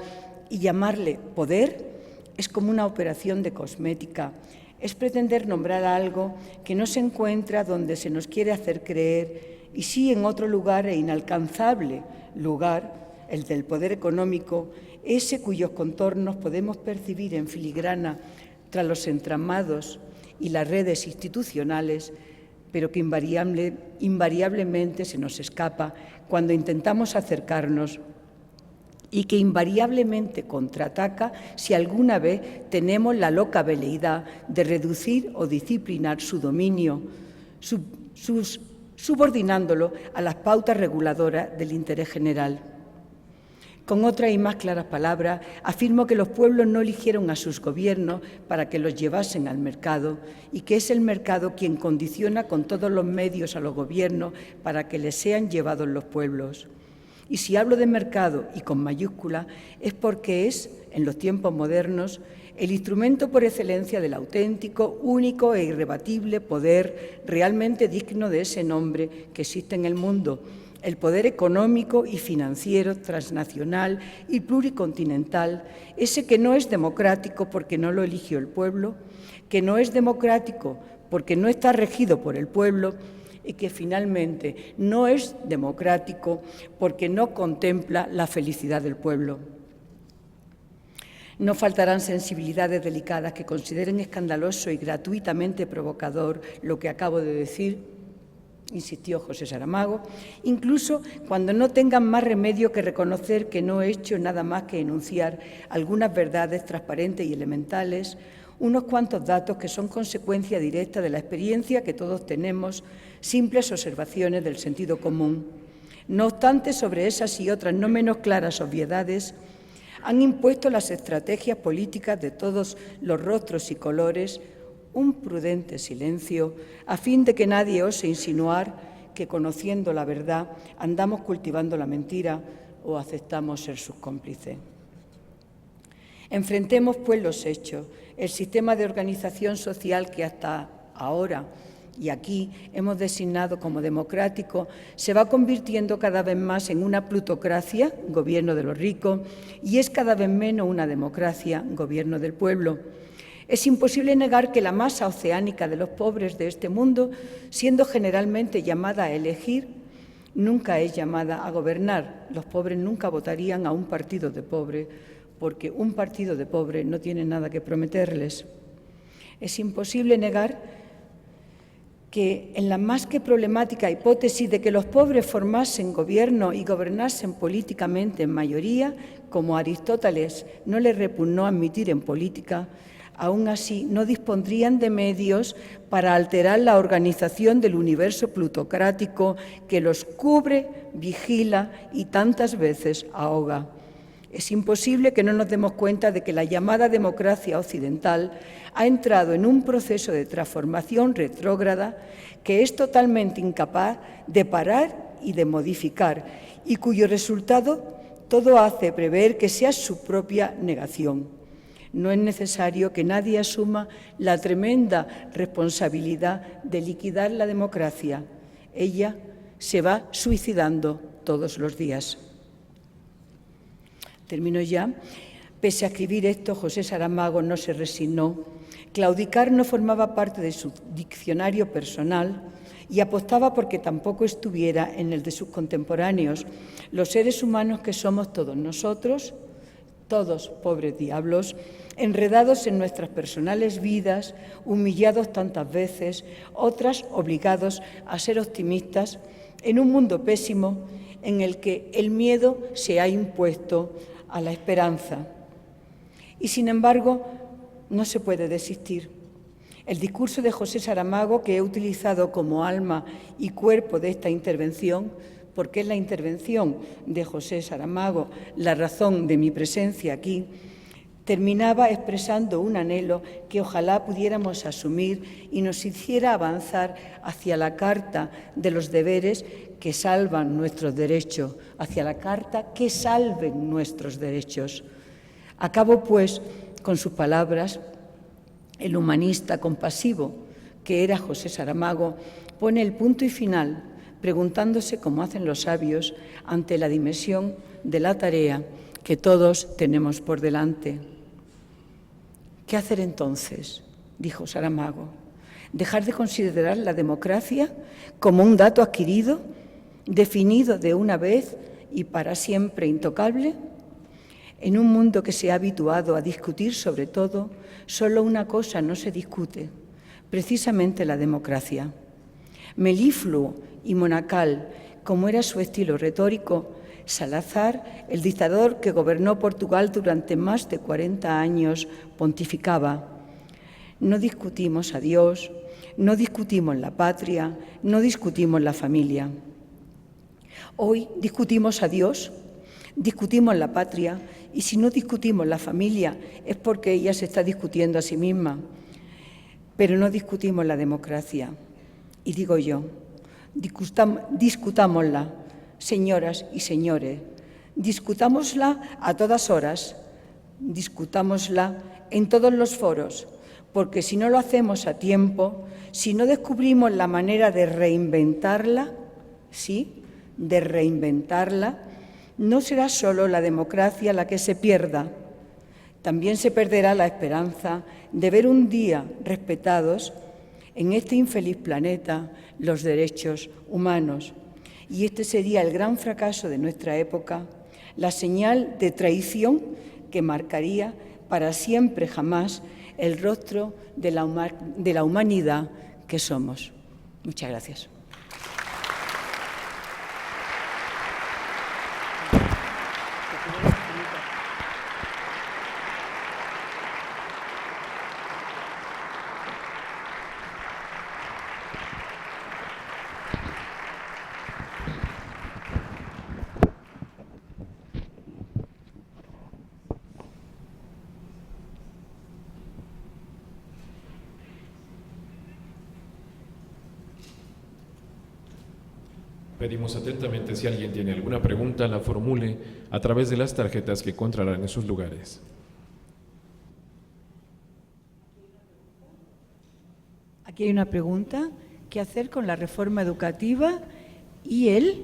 y llamarle poder es como una operación de cosmética, es pretender nombrar algo que no se encuentra donde se nos quiere hacer creer y sí en otro lugar e inalcanzable lugar, el del poder económico, ese cuyos contornos podemos percibir en filigrana tras los entramados y las redes institucionales, pero que invariablemente se nos escapa cuando intentamos acercarnos y que invariablemente contraataca si alguna vez tenemos la loca veleidad de reducir o disciplinar su dominio, subordinándolo a las pautas reguladoras del interés general. Con otras y más claras palabras, afirmo que los pueblos no eligieron a sus gobiernos para que los llevasen al mercado y que es el mercado quien condiciona con todos los medios a los gobiernos para que les sean llevados los pueblos. Y si hablo de mercado y con mayúscula es porque es, en los tiempos modernos, el instrumento por excelencia del auténtico, único e irrebatible poder realmente digno de ese nombre que existe en el mundo, el poder económico y financiero, transnacional y pluricontinental, ese que no es democrático porque no lo eligió el pueblo, que no es democrático porque no está regido por el pueblo y que finalmente no es democrático porque no contempla la felicidad del pueblo. No faltarán sensibilidades delicadas que consideren escandaloso y gratuitamente provocador lo que acabo de decir, insistió José Saramago, incluso cuando no tengan más remedio que reconocer que no he hecho nada más que enunciar algunas verdades transparentes y elementales, unos cuantos datos que son consecuencia directa de la experiencia que todos tenemos, simples observaciones del sentido común. No obstante, sobre esas y otras no menos claras obviedades, han impuesto las estrategias políticas de todos los rostros y colores un prudente silencio a fin de que nadie ose insinuar que, conociendo la verdad, andamos cultivando la mentira o aceptamos ser sus cómplices. Enfrentemos, pues, los hechos. El sistema de organización social que hasta ahora y aquí hemos designado como democrático se va convirtiendo cada vez más en una plutocracia, gobierno de los ricos, y es cada vez menos una democracia, gobierno del pueblo. Es imposible negar que la masa oceánica de los pobres de este mundo, siendo generalmente llamada a elegir, nunca es llamada a gobernar. Los pobres nunca votarían a un partido de pobres, porque un partido de pobres no tiene nada que prometerles. Es imposible negar que en la más que problemática hipótesis de que los pobres formasen gobierno y gobernasen políticamente en mayoría, como a Aristóteles no le repugnó admitir en política, aún así no dispondrían de medios para alterar la organización del universo plutocrático que los cubre, vigila y tantas veces ahoga. Es imposible que no nos demos cuenta de que la llamada democracia occidental ha entrado en un proceso de transformación retrógrada que es totalmente incapaz de parar y de modificar y cuyo resultado todo hace prever que sea su propia negación. No es necesario que nadie asuma la tremenda responsabilidad de liquidar la democracia. Ella se va suicidando todos los días. Termino ya. Pese a escribir esto, José Saramago no se resignó. Claudicar no formaba parte de su diccionario personal y apostaba porque tampoco estuviera en el de sus contemporáneos, los seres humanos que somos todos nosotros, todos pobres diablos, enredados en nuestras personales vidas, humillados tantas veces, otras obligados a ser optimistas, en un mundo pésimo en el que el miedo se ha impuesto a la esperanza. Y sin embargo, no se puede desistir. El discurso de José Saramago, que he utilizado como alma y cuerpo de esta intervención, porque es la intervención de José Saramago la razón de mi presencia aquí, terminaba expresando un anhelo que ojalá pudiéramos asumir y nos hiciera avanzar hacia la Carta de los deberes que salvan nuestros derechos, hacia la Carta que salven nuestros derechos. Acabo, pues, con sus palabras. El humanista compasivo que era José Saramago pone el punto y final, preguntándose, como hacen los sabios, ante la dimensión de la tarea que todos tenemos por delante. ¿Qué hacer entonces?, dijo Saramago. ¿Dejar de considerar la democracia como un dato adquirido, definido de una vez y para siempre intocable? En un mundo que se ha habituado a discutir sobre todo, solo una cosa no se discute, precisamente la democracia. Melífluo y monacal, como era su estilo retórico, Salazar, el dictador que gobernó Portugal durante más de 40 años, pontificaba: no discutimos a Dios, no discutimos la patria, no discutimos la familia. Hoy discutimos a Dios, Discutimos la patria y si no discutimos la familia es porque ella se está discutiendo a sí misma. Pero no discutimos la democracia. Y digo yo, discutámosla, señoras y señores, discutámosla a todas horas, discutámosla en todos los foros, porque si no lo hacemos a tiempo, si no descubrimos la manera de reinventarla, sí, de reinventarla, no será solo la democracia la que se pierda, también se perderá la esperanza de ver un día respetados en este infeliz planeta los derechos humanos. Y este sería el gran fracaso de nuestra época, la señal de traición que marcaría para siempre jamás el rostro de la humanidad que somos. Muchas gracias. Pedimos atentamente si alguien tiene alguna pregunta, la formule a través de las tarjetas que encontrarán en sus lugares. Aquí hay una pregunta. ¿Qué hacer con la reforma educativa y el?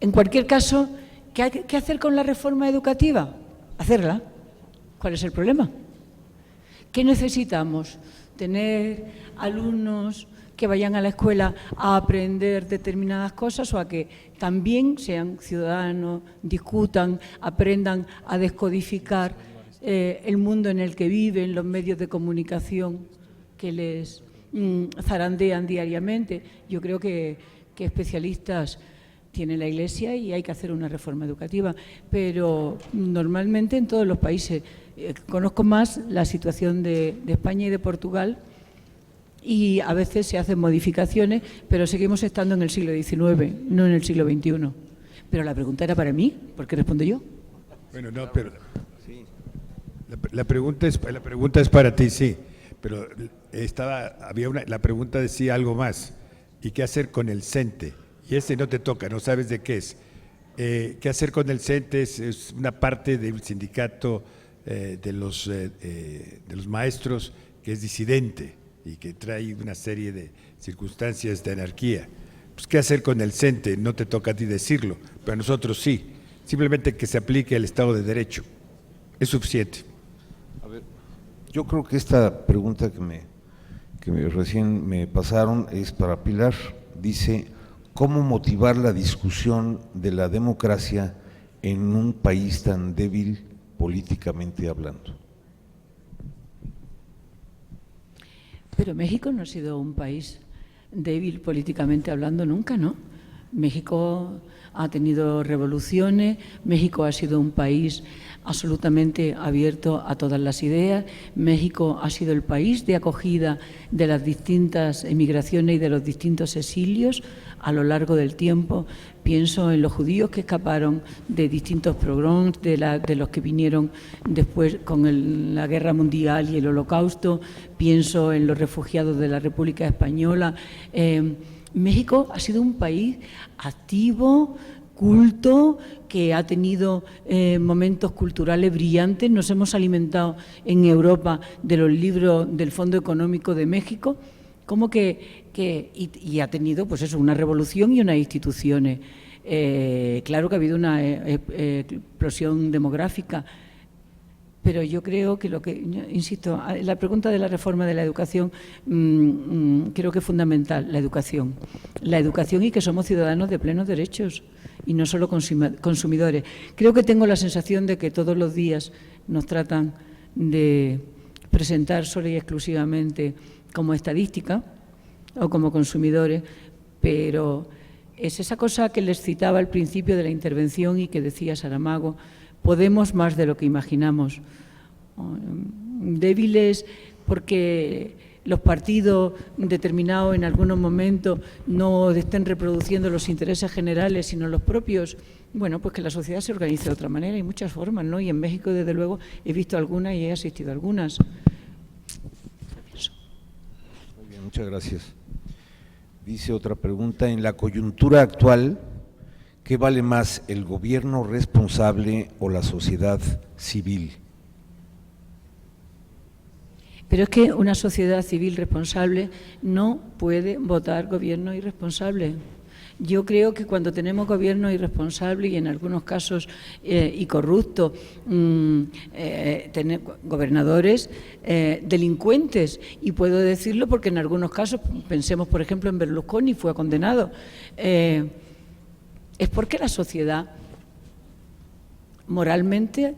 En cualquier caso, ¿qué hacer con la reforma educativa? Hacerla. ¿Cuál es el problema? ¿Qué necesitamos? ¿Tener alumnos que vayan a la escuela a aprender determinadas cosas o a que también sean ciudadanos, discutan, aprendan a descodificar el mundo en el que viven, los medios de comunicación que les zarandean diariamente? Yo creo que especialistas tiene la Iglesia y hay que hacer una reforma educativa, pero normalmente en todos los países. Conozco más la situación de España y de Portugal y a veces se hacen modificaciones, pero seguimos estando en el siglo XIX, no en el siglo XXI. Pero la pregunta era para mí, ¿por qué respondo yo? Bueno, no, pero la pregunta es para ti, sí, pero la pregunta decía algo más. ¿Y qué hacer con el CENTE? Y ese no te toca, no sabes de qué es. ¿Qué hacer con el CENTE? Es una parte del sindicato de los maestros que es disidente y que trae una serie de circunstancias de anarquía. Pues, ¿qué hacer con el CENTE? No te toca a ti decirlo, pero a nosotros sí. Simplemente que se aplique el Estado de Derecho. Es suficiente. A ver, yo creo que esta pregunta que recién me pasaron es para Pilar. Dice, ¿cómo motivar la discusión de la democracia en un país tan débil políticamente hablando? Pero México no ha sido un país débil políticamente hablando nunca, ¿no? México ha tenido revoluciones, México ha sido un país absolutamente abierto a todas las ideas, México ha sido el país de acogida de las distintas emigraciones y de los distintos exilios a lo largo del tiempo. Pienso en los judíos que escaparon de distintos pogroms, de los que vinieron después con la Guerra Mundial y el Holocausto, pienso en los refugiados de la República Española. México ha sido un país activo, culto, que ha tenido momentos culturales brillantes. Nos hemos alimentado en Europa de los libros del Fondo Económico de México, como y ha tenido pues eso, una revolución y unas instituciones. Claro que ha habido una explosión demográfica, pero yo creo que insisto, la pregunta de la reforma de la educación creo que es fundamental, la educación y que somos ciudadanos de plenos derechos y no solo consumidores. Creo que tengo la sensación de que todos los días nos tratan de presentar solo y exclusivamente como estadística o como consumidores, pero es esa cosa que les citaba al principio de la intervención y que decía Saramago: podemos más de lo que imaginamos. Débiles porque los partidos determinados en algunos momentos no estén reproduciendo los intereses generales, sino los propios, bueno, pues que la sociedad se organice de otra manera. Hay muchas formas, ¿no? Y en México, desde luego, he visto algunas y he asistido a algunas. Muy bien, muchas gracias. Dice otra pregunta, en la coyuntura actual, ¿qué vale más, el gobierno responsable o la sociedad civil? Pero es que una sociedad civil responsable no puede votar gobierno irresponsable. Yo creo que cuando tenemos gobierno irresponsable y en algunos casos y corrupto, gobernadores delincuentes, y puedo decirlo porque en algunos casos, pensemos por ejemplo en Berlusconi, fue condenado, es porque la sociedad moralmente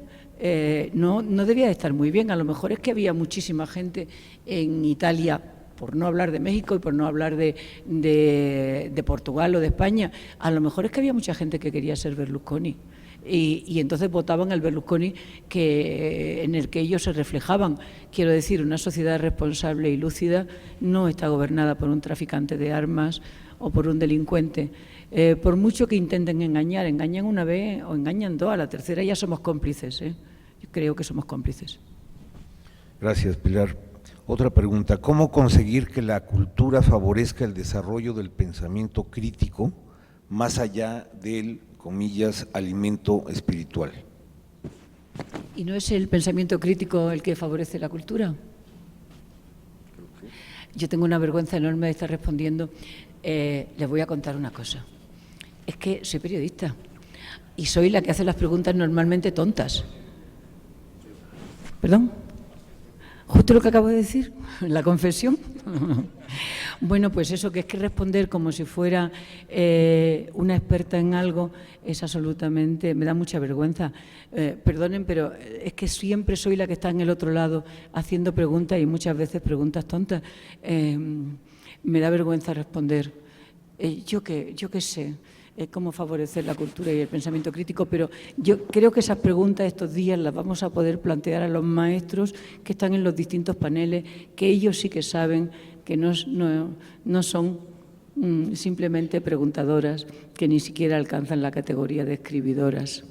no debía de estar muy bien. A lo mejor es que había muchísima gente en Italia, por no hablar de México y por no hablar de Portugal o de España, a lo mejor es que había mucha gente que quería ser Berlusconi y entonces votaban al Berlusconi en el que ellos se reflejaban. Quiero decir, una sociedad responsable y lúcida no está gobernada por un traficante de armas o por un delincuente. Por mucho que intenten engañar, engañan una vez o engañan dos, a la tercera ya somos cómplices. Yo creo que somos cómplices. Gracias, Pilar. Otra pregunta, ¿cómo conseguir que la cultura favorezca el desarrollo del pensamiento crítico más allá del, comillas, alimento espiritual? ¿Y no es el pensamiento crítico el que favorece la cultura? Yo tengo una vergüenza enorme de estar respondiendo. Les voy a contar una cosa. Es que soy periodista y soy la que hace las preguntas normalmente tontas. ¿Perdón? ¿Justo lo que acabo de decir? ¿La confesión? Bueno, pues eso, que es que responder como si fuera una experta en algo es absolutamente, me da mucha vergüenza. Perdonen, pero es que siempre soy la que está en el otro lado haciendo preguntas y muchas veces preguntas tontas. Me da vergüenza responder. Yo qué sé cómo favorecer la cultura y el pensamiento crítico, pero yo creo que esas preguntas estos días las vamos a poder plantear a los maestros que están en los distintos paneles, que ellos sí que saben que no son simplemente preguntadoras, que ni siquiera alcanzan la categoría de escribidoras.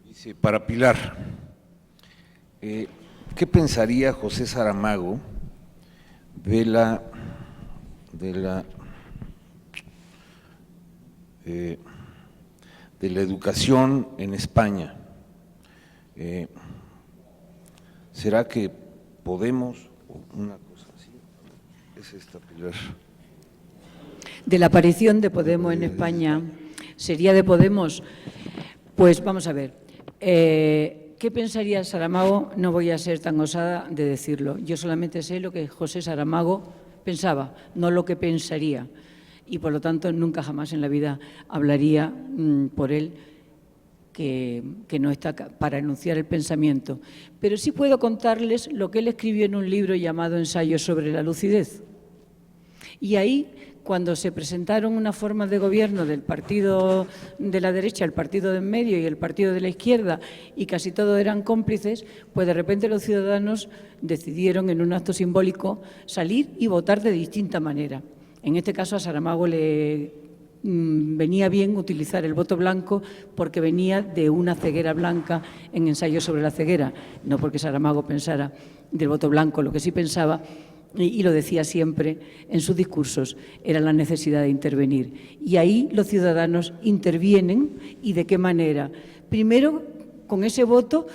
Dice, para Pilar, ¿qué pensaría José Saramago de la educación en España? ¿Será que podemos, una cosa así, es esta, Pilar? De la aparición de Podemos en España, ¿sería de Podemos? Pues vamos a ver, ¿qué pensaría Saramago? No voy a ser tan osada de decirlo, yo solamente sé lo que José Saramago pensaba, no lo que pensaría, y por lo tanto nunca jamás en la vida hablaría por él, que no está para enunciar el pensamiento. Pero sí puedo contarles lo que él escribió en un libro llamado Ensayo sobre la lucidez. Y ahí, cuando se presentaron unas formas de gobierno del partido de la derecha, el partido de en medio y el partido de la izquierda, y casi todos eran cómplices, pues de repente los ciudadanos decidieron en un acto simbólico salir y votar de distinta manera. En este caso a Saramago le venía bien utilizar el voto blanco porque venía de una ceguera blanca en Ensayo sobre la ceguera, no porque Saramago pensara del voto blanco, lo que sí pensaba, y lo decía siempre en sus discursos, era la necesidad de intervenir. Y ahí los ciudadanos intervienen, ¿y de qué manera? Primero, con ese voto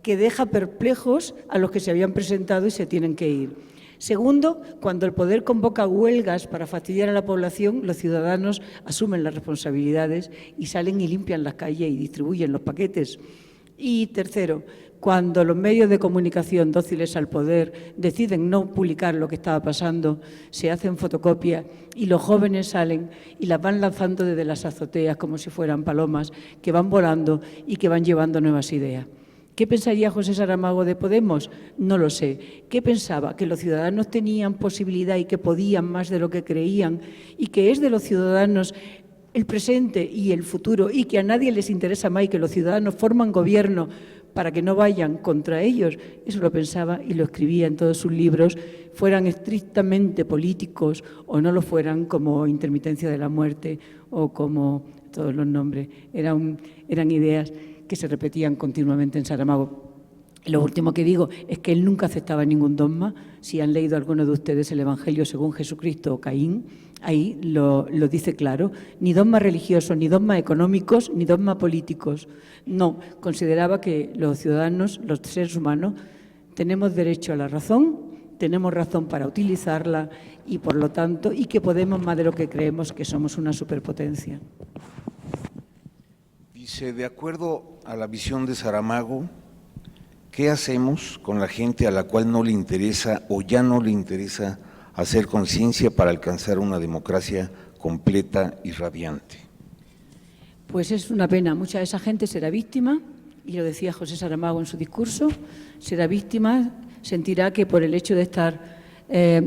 que deja perplejos a los que se habían presentado y se tienen que ir. Segundo, cuando el poder convoca huelgas para fastidiar a la población, los ciudadanos asumen las responsabilidades y salen y limpian las calles y distribuyen los paquetes. Y tercero, cuando los medios de comunicación dóciles al poder deciden no publicar lo que estaba pasando, se hacen fotocopias y los jóvenes salen y las van lanzando desde las azoteas como si fueran palomas que van volando y que van llevando nuevas ideas. ¿Qué pensaría José Saramago de Podemos? No lo sé. ¿Qué pensaba? Que los ciudadanos tenían posibilidad y que podían más de lo que creían y que es de los ciudadanos el presente y el futuro y que a nadie les interesa más y que los ciudadanos forman gobierno para que no vayan contra ellos. Eso lo pensaba y lo escribía en todos sus libros, fueran estrictamente políticos o no lo fueran, como Intermitencia de la Muerte o como todos los nombres. Eran ideas que se repetían continuamente en Saramago. Lo último que digo es que él nunca aceptaba ningún dogma. Si han leído algunos de ustedes el Evangelio según Jesucristo o Caín, ahí lo dice claro, ni dogmas religiosos, ni dogmas económicos, ni dogmas políticos. No, consideraba que los ciudadanos, los seres humanos, tenemos derecho a la razón, tenemos razón para utilizarla y, por lo tanto, y que podemos más de lo que creemos, que somos una superpotencia. Dice, de acuerdo a la visión de Saramago, ¿qué hacemos con la gente a la cual no le interesa o ya no le interesa hacer conciencia para alcanzar una democracia completa y radiante? Pues es una pena. Mucha de esa gente será víctima, y lo decía José Saramago en su discurso, será víctima, sentirá que por el hecho de estar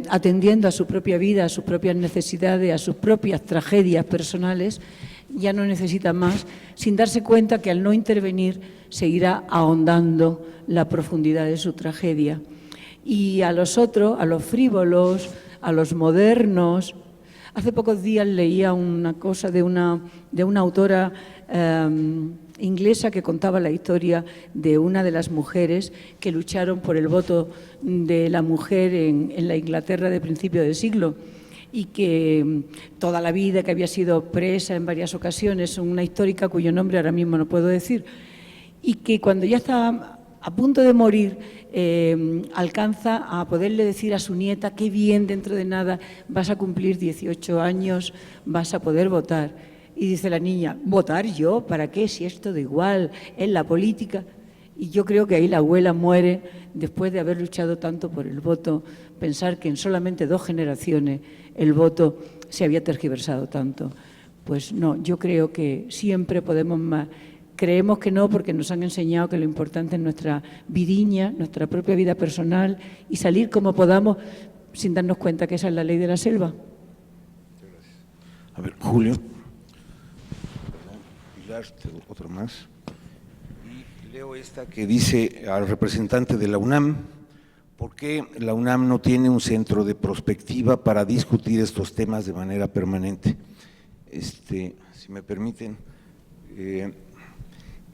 atendiendo a su propia vida, a sus propias necesidades, a sus propias tragedias personales, ya no necesita más, sin darse cuenta que al no intervenir seguirá ahondando la profundidad de su tragedia. Y a los otros, a los frívolos, a los modernos. Hace pocos días leía una cosa de una autora inglesa que contaba la historia de una de las mujeres que lucharon por el voto de la mujer en la Inglaterra de principio del siglo, y que toda la vida que había sido presa en varias ocasiones, una histórica cuyo nombre ahora mismo no puedo decir, y que cuando ya estaba a punto de morir alcanza a poderle decir a su nieta: qué bien, dentro de nada vas a cumplir 18 años, vas a poder votar. Y dice la niña: ¿votar yo? ¿Para qué? Si es todo igual, es la política. Y yo creo que ahí la abuela muere después de haber luchado tanto por el voto, pensar que en solamente 2 generaciones el voto se había tergiversado tanto. Pues no, yo creo que siempre podemos más. Creemos que no, porque nos han enseñado que lo importante es nuestra vidiña, nuestra propia vida personal, y salir como podamos sin darnos cuenta que esa es la ley de la selva. A ver, Julio. Pilar, otro más. Y leo esta que dice al representante de la UNAM: ¿por qué la UNAM no tiene un centro de prospectiva para discutir estos temas de manera permanente? Si me permiten,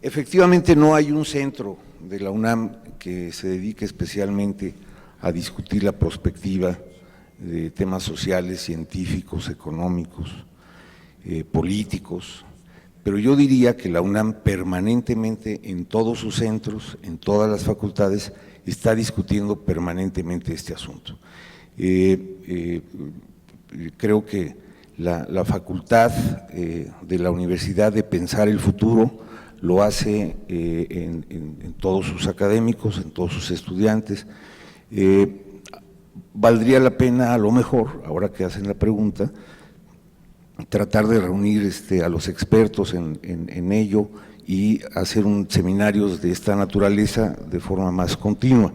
efectivamente no hay un centro de la UNAM que se dedique especialmente a discutir la prospectiva de temas sociales, científicos, económicos, políticos, pero yo diría que la UNAM permanentemente en todos sus centros, en todas las facultades, está discutiendo permanentemente este asunto. Creo que la facultad de la universidad de pensar el futuro lo hace en todos sus académicos, en todos sus estudiantes. Valdría la pena, a lo mejor, ahora que hacen la pregunta, tratar de reunir a los expertos en ello y hacer seminarios de esta naturaleza de forma más continua.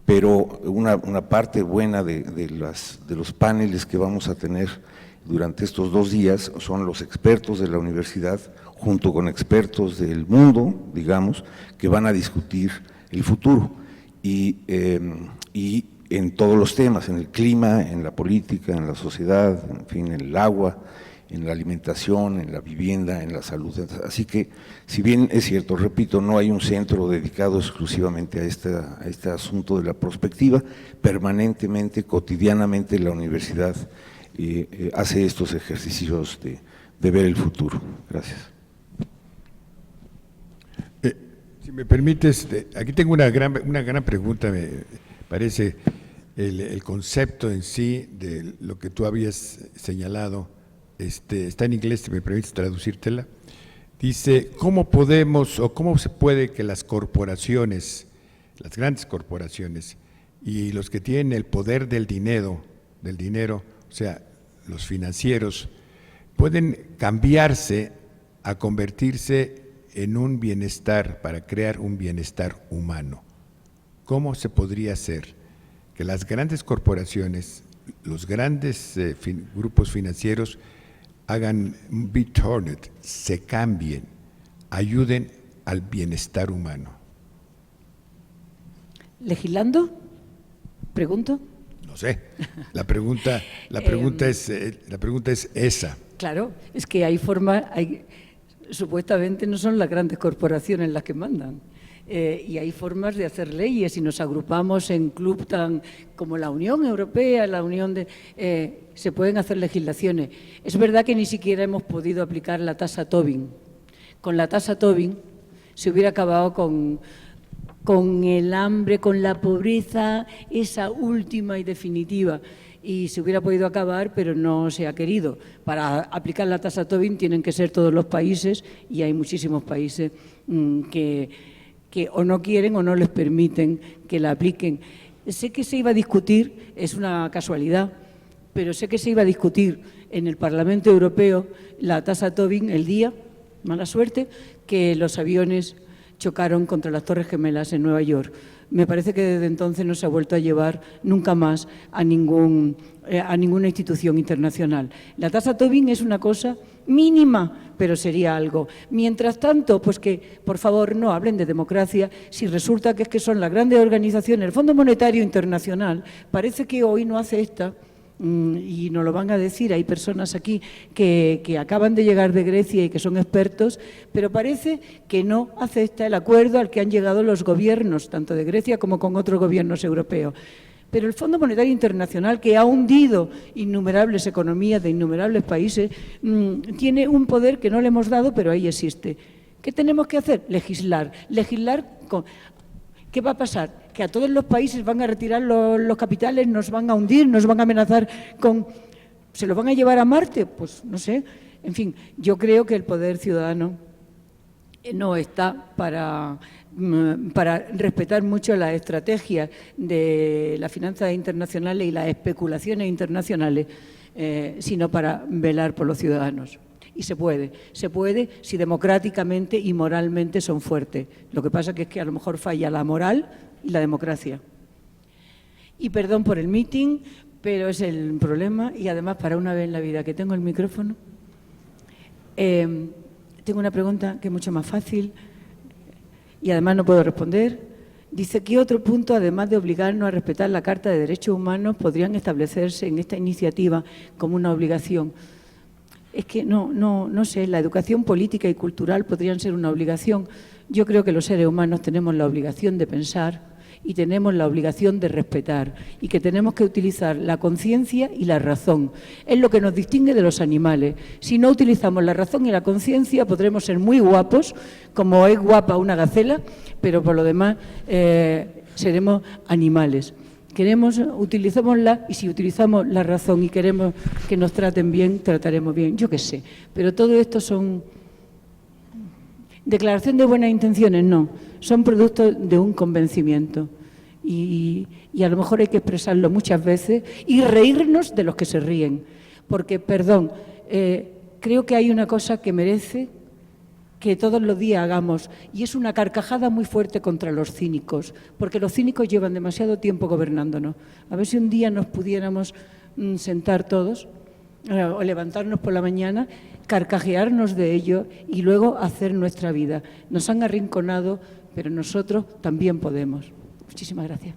Pero una parte buena de los paneles que vamos a tener durante estos 2 días son los expertos de la universidad, junto con expertos del mundo, digamos, que van a discutir el futuro y en todos los temas, en el clima, en la política, en la sociedad, en fin, en el agua, en la alimentación, en la vivienda, en la salud. Así que, si bien es cierto, repito, no hay un centro dedicado exclusivamente a este asunto de la prospectiva, permanentemente, cotidianamente la universidad hace estos ejercicios de ver el futuro. Gracias. Si me permites, aquí tengo una gran pregunta, me parece, el concepto en sí de lo que tú habías señalado, está en inglés, si me permites traducírtela. Dice, ¿cómo podemos o cómo se puede que las corporaciones, las grandes corporaciones y los que tienen el poder del dinero, o sea, los financieros, pueden cambiarse a convertirse en un bienestar, para crear un bienestar humano? ¿Cómo se podría hacer que las grandes corporaciones, los grandes grupos financieros hagan un big turn, se cambien, ayuden al bienestar humano? ¿Legislando? ¿Pregunto? No sé. La pregunta es esa. Claro, es que hay formas, supuestamente no son las grandes corporaciones las que mandan. Y hay formas de hacer leyes y nos agrupamos en club tan como la Unión Europea, la Unión se pueden hacer legislaciones. Es verdad que ni siquiera hemos podido aplicar la tasa Tobin. Con la tasa Tobin se hubiera acabado con el hambre, con la pobreza, esa última y definitiva. Y se hubiera podido acabar, pero no se ha querido. Para aplicar la tasa Tobin tienen que ser todos los países y hay muchísimos países que o no quieren o no les permiten que la apliquen. Sé que se iba a discutir, es una casualidad, pero sé que se iba a discutir en el Parlamento Europeo la tasa Tobin el día, mala suerte, que los aviones chocaron contra las Torres Gemelas en Nueva York. Me parece que desde entonces no se ha vuelto a llevar nunca más a ninguna institución internacional. La tasa Tobin es una cosa mínima, pero sería algo. Mientras tanto, pues que, por favor, no hablen de democracia si resulta que es que son las grandes organizaciones. El Fondo Monetario Internacional parece que hoy no hace esta, y nos lo van a decir, hay personas aquí que acaban de llegar de Grecia y que son expertos, pero parece que no acepta el acuerdo al que han llegado los gobiernos, tanto de Grecia como con otros gobiernos europeos. Pero el Fondo Monetario Internacional, que ha hundido innumerables economías de innumerables países, tiene un poder que no le hemos dado, pero ahí existe. ¿Qué tenemos que hacer? Legislar. ¿Qué va a pasar? Que a todos los países van a retirar los capitales, nos van a hundir, nos van a amenazar con... ¿Se los van a llevar a Marte? Pues no sé. En fin, yo creo que el poder ciudadano no está para respetar mucho las estrategias de las finanzas internacionales y las especulaciones internacionales, sino para velar por los ciudadanos. Y se puede si democráticamente y moralmente son fuertes. Lo que pasa es que a lo mejor falla la moral y la democracia. Y perdón por el meeting, pero es el problema. Y además, para una vez en la vida que tengo el micrófono, tengo una pregunta que es mucho más fácil y además no puedo responder. Dice, ¿qué otro punto, además de obligarnos a respetar la Carta de Derechos Humanos, podrían establecerse en esta iniciativa como una obligación? Es que no sé, la educación política y cultural podrían ser una obligación. Yo creo que los seres humanos tenemos la obligación de pensar y tenemos la obligación de respetar y que tenemos que utilizar la conciencia y la razón. Es lo que nos distingue de los animales. Si no utilizamos la razón y la conciencia podremos ser muy guapos, como es guapa una gacela, pero por lo demás seremos animales. Utilicémosla, y si utilizamos la razón y queremos que nos traten bien, trataremos bien, yo qué sé. Pero todo esto son declaración de buenas intenciones, no, son productos de un convencimiento. Y a lo mejor hay que expresarlo muchas veces y reírnos de los que se ríen. Porque, perdón, creo que hay una cosa que merece que todos los días hagamos, y es una carcajada muy fuerte contra los cínicos, porque los cínicos llevan demasiado tiempo gobernándonos. A ver si un día nos pudiéramos sentar todos, o levantarnos por la mañana, carcajearnos de ello y luego hacer nuestra vida. Nos han arrinconado, pero nosotros también podemos. Muchísimas gracias.